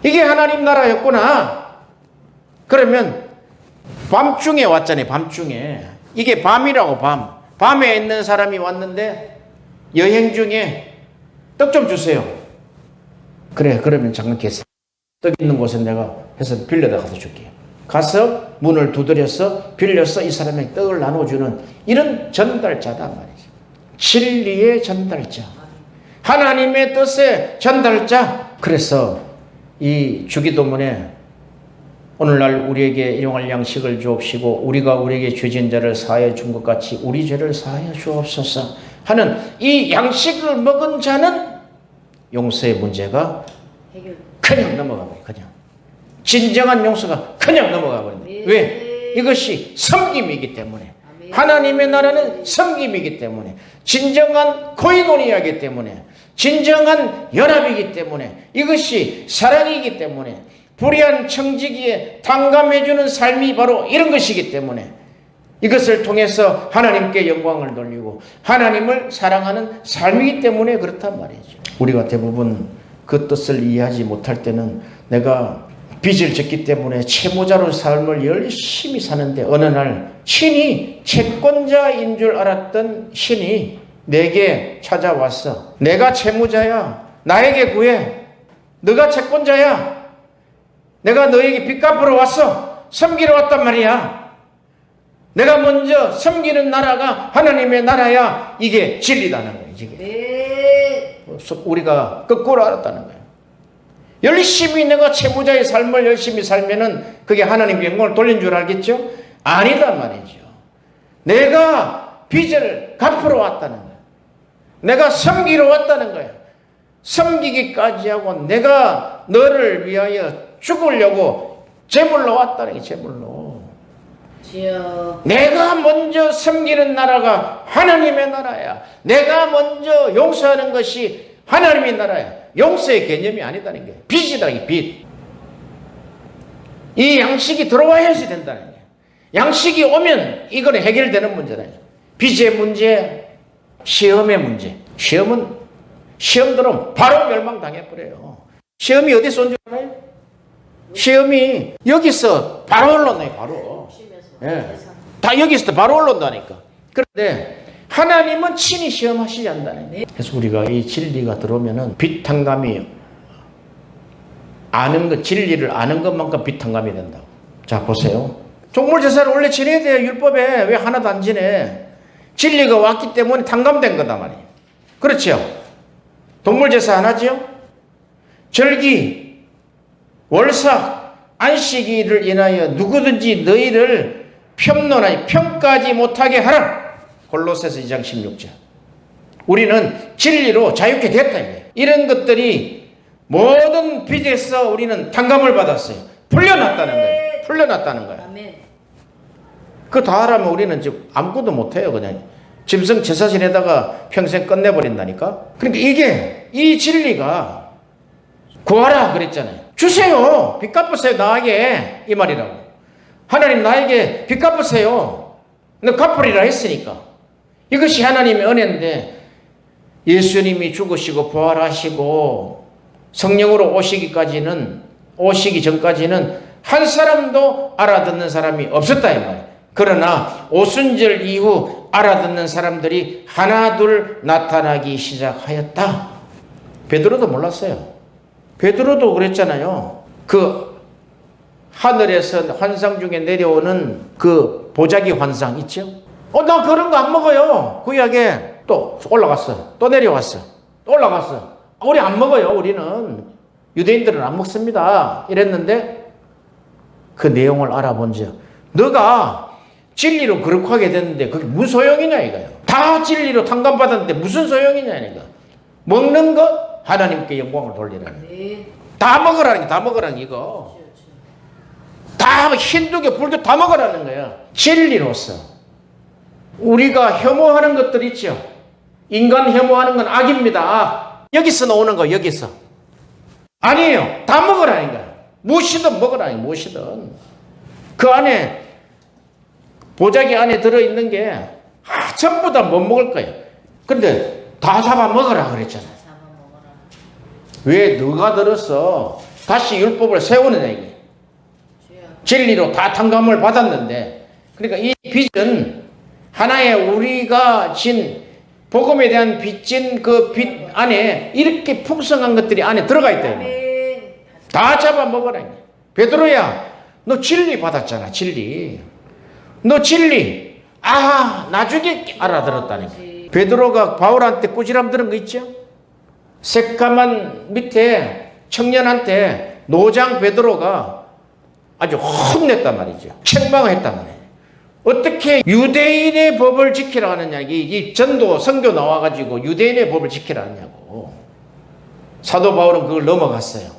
이게 하나님 나라였구나. 그러면 밤중에 왔잖아요. 밤중에. 이게 밤이라고 밤. 밤에 있는 사람이 왔는데 여행 중에 떡 좀 주세요. 그래, 그러면 잠깐 계세요. 떡 있는 곳에 내가 해서 빌려다 가서 줄게요. 가서 문을 두드려서 빌려서 이 사람에게 떡을 나눠주는 이런 전달자다 말이죠. 진리의 전달자. 하나님의 뜻의 전달자. 그래서 이 주기도문에 오늘날 우리에게 일용할 양식을 주옵시고 우리가 우리에게 죄진 자를 사하여 준 것 같이 우리 죄를 사하여 주옵소서 하는 이 양식을 먹은 자는 용서의 문제가 해결. 그냥 넘어가 버려요. 그냥. 진정한 용서가 그냥 넘어가 버린다. 왜? 이것이 섬김이기 때문에. 하나님의 나라는 섬김이기 때문에. 진정한 코이노니아이기 때문에. 진정한 연합이기 때문에. 이것이 사랑이기 때문에. 불의한 청지기에 탕감해주는 삶이 바로 이런 것이기 때문에 이것을 통해서 하나님께 영광을 돌리고 하나님을 사랑하는 삶이기 때문에 그렇단 말이죠. 우리가 대부분 그 뜻을 이해하지 못할 때는 내가 빚을 졌기 때문에 채무자로 삶을 열심히 사는데 어느 날 신이 채권자인 줄 알았던 신이 내게 찾아왔어. 내가 채무자야. 나에게 구해. 너가 채권자야. 내가 너에게 빚 갚으러 왔어. 섬기러 왔단 말이야. 내가 먼저 섬기는 나라가 하나님의 나라야. 이게 진리다는 거예요. 이게. 우리가 거꾸로 알았다는 거예요. 열심히 내가 채무자의 삶을 열심히 살면은 그게 하나님께 영광을 돌린 줄 알겠죠? 아니다 말이죠. 내가 빚을 갚으러 왔다는 거예요. 내가 섬기러 왔다는 거예요. 섬기기까지 하고 내가 너를 위하여 죽으려고 제물로 왔다는 게 제물로. 주여. 내가 먼저 섬기는 나라가 하나님의 나라야. 내가 먼저 용서하는 것이 하나님의 나라야. 용서의 개념이 아니다는 게 빚이다. 빚. 이 양식이 들어와야지 된다는 게. 양식이 오면 이거는 해결되는 문제다. 빚의 문제, 시험의 문제. 시험들은 바로 멸망당해버려요. 시험이 어디서 온 줄 알아요? 시험이 여기서 바로 올라오네. 바로. 예. 다 여기서 바로 올라온다니까. 그런데 하나님은 친히 시험하시지 않는다는 거예요. 그래서 우리가 이 진리가 들어오면은 빚탕감이 아는 것, 진리를 아는 것만큼 빚탕감이 된다고. 자, 보세요. 종물제사를 원래 지내야 돼요. 율법에. 왜 하나도 안 지내? 진리가 왔기 때문에 탕감된 거다 말이에요. 그렇죠? 동물제사 안 하죠? 절기, 월삭, 안식일을 인하여 누구든지 너희를 평론하니 평가하지 못하게 하라. 골로새서 2장 16절. 우리는 진리로 자유케 됐다. 이런 것들이 모든 빚에서 우리는 탕감을 받았어요. 풀려났다는 거예요. 풀려났다는 거예요. 그거 다 하라면 우리는 지금 아무것도 못해요. 그냥 짐승 제사신에다가 평생 끝내버린다니까. 그러니까 이게 이 진리가 구하라 그랬잖아요. 주세요. 빚 갚으세요. 나에게. 이 말이라고. 하나님 나에게 빚 갚으세요. 너 갚으리라 했으니까. 이것이 하나님의 은혜인데 예수님이 죽으시고 부활하시고 성령으로 오시기 전까지는 한 사람도 알아듣는 사람이 없었다 이 말이에요. 그러나 오순절 이후 알아듣는 사람들이 하나둘 나타나기 시작하였다. 베드로도 몰랐어요. 베드로도 그랬잖아요. 그 하늘에서 환상 중에 내려오는 그 보자기 환상 있죠? 나 그런 거 안 먹어요. 구약에 또 올라갔어. 또 내려왔어. 또 올라갔어. 우리 안 먹어요. 우리는 유대인들은 안 먹습니다. 이랬는데 그 내용을 알아본 적. 너가 진리로 거룩하게 됐는데 그게 무슨 소용이냐 이거요. 다 진리로 탕감받았는데 무슨 소용이냐 이거. 먹는 것 하나님께 영광을 돌리라는. 네. 다 먹으라는 게 다 먹으라는 게 이거. 다 힌두교 불교 다 먹으라는 거야. 진리로서 우리가 혐오하는 것들 있죠. 인간 혐오하는 건 악입니다. 악. 여기서 나오는 거 여기서. 아니에요. 다 먹으라는 거야. 무엇이든 먹으라는 거야. 무엇이든. 그 안에 보자기 안에 들어있는 게 전부 다 못 먹을 거예요. 그런데 다 잡아 먹으라 그랬잖아. 왜 너가 들어서 다시 율법을 세우느냐 이게. 진리로 다 탕감을 받았는데, 그러니까 이 빚은 하나의 우리가 진 복음에 대한 빚진 그 빚 안에 이렇게 풍성한 것들이 안에 들어가 있다. 다 잡아 먹어라. 베드로야, 너 진리 받았잖아. 진리. 너 진리. 아, 나중에 알아들었다니까. 베드로가 바울한테 꾸지람 들은 거 있죠? 새까만 밑에 청년한테 노장 베드로가 아주 혼냈단 말이죠. 책망을 했단 말이에요. 어떻게 유대인의 법을 지키라 하느냐. 이 전도 선교 나와가지고 유대인의 법을 지키라 하냐고. 사도 바울은 그걸 넘어갔어요.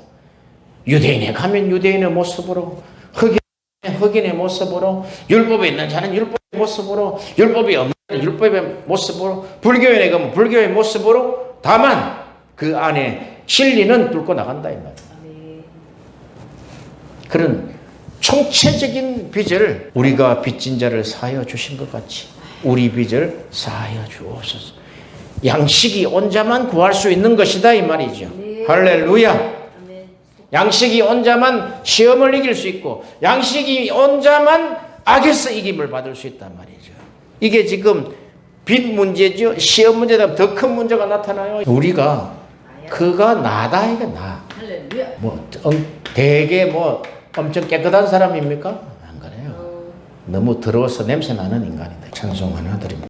유대인에 가면 유대인의 모습으로, 흑인의 모습으로, 율법에 있는 자는 율법의 모습으로, 율법이 없는 자는 율법의 모습으로, 불교에 가면 불교의 모습으로, 다만 그 안에 진리는 뚫고 나간다 이 말이에요. 그런 총체적인 빚을 우리가 빚진 자를 사하여 주신 것 같이 우리 빚을 사하여 주옵소서. 양식이 온 자만 구할 수 있는 것이다 이 말이죠. 할렐루야. 양식이 온 자만 시험을 이길 수 있고 양식이 온 자만 악에서 이김을 받을 수 있단 말이죠. 이게 지금 빚 문제죠. 시험 문제보다 더 큰 문제가 나타나요. 우리가 그가 나다 이게 나. 뭐 되게 뭐 엄청 깨끗한 사람입니까? 안 그래요. 너무 더러워서 냄새 나는 인간이다. 찬송 하나 드립니다.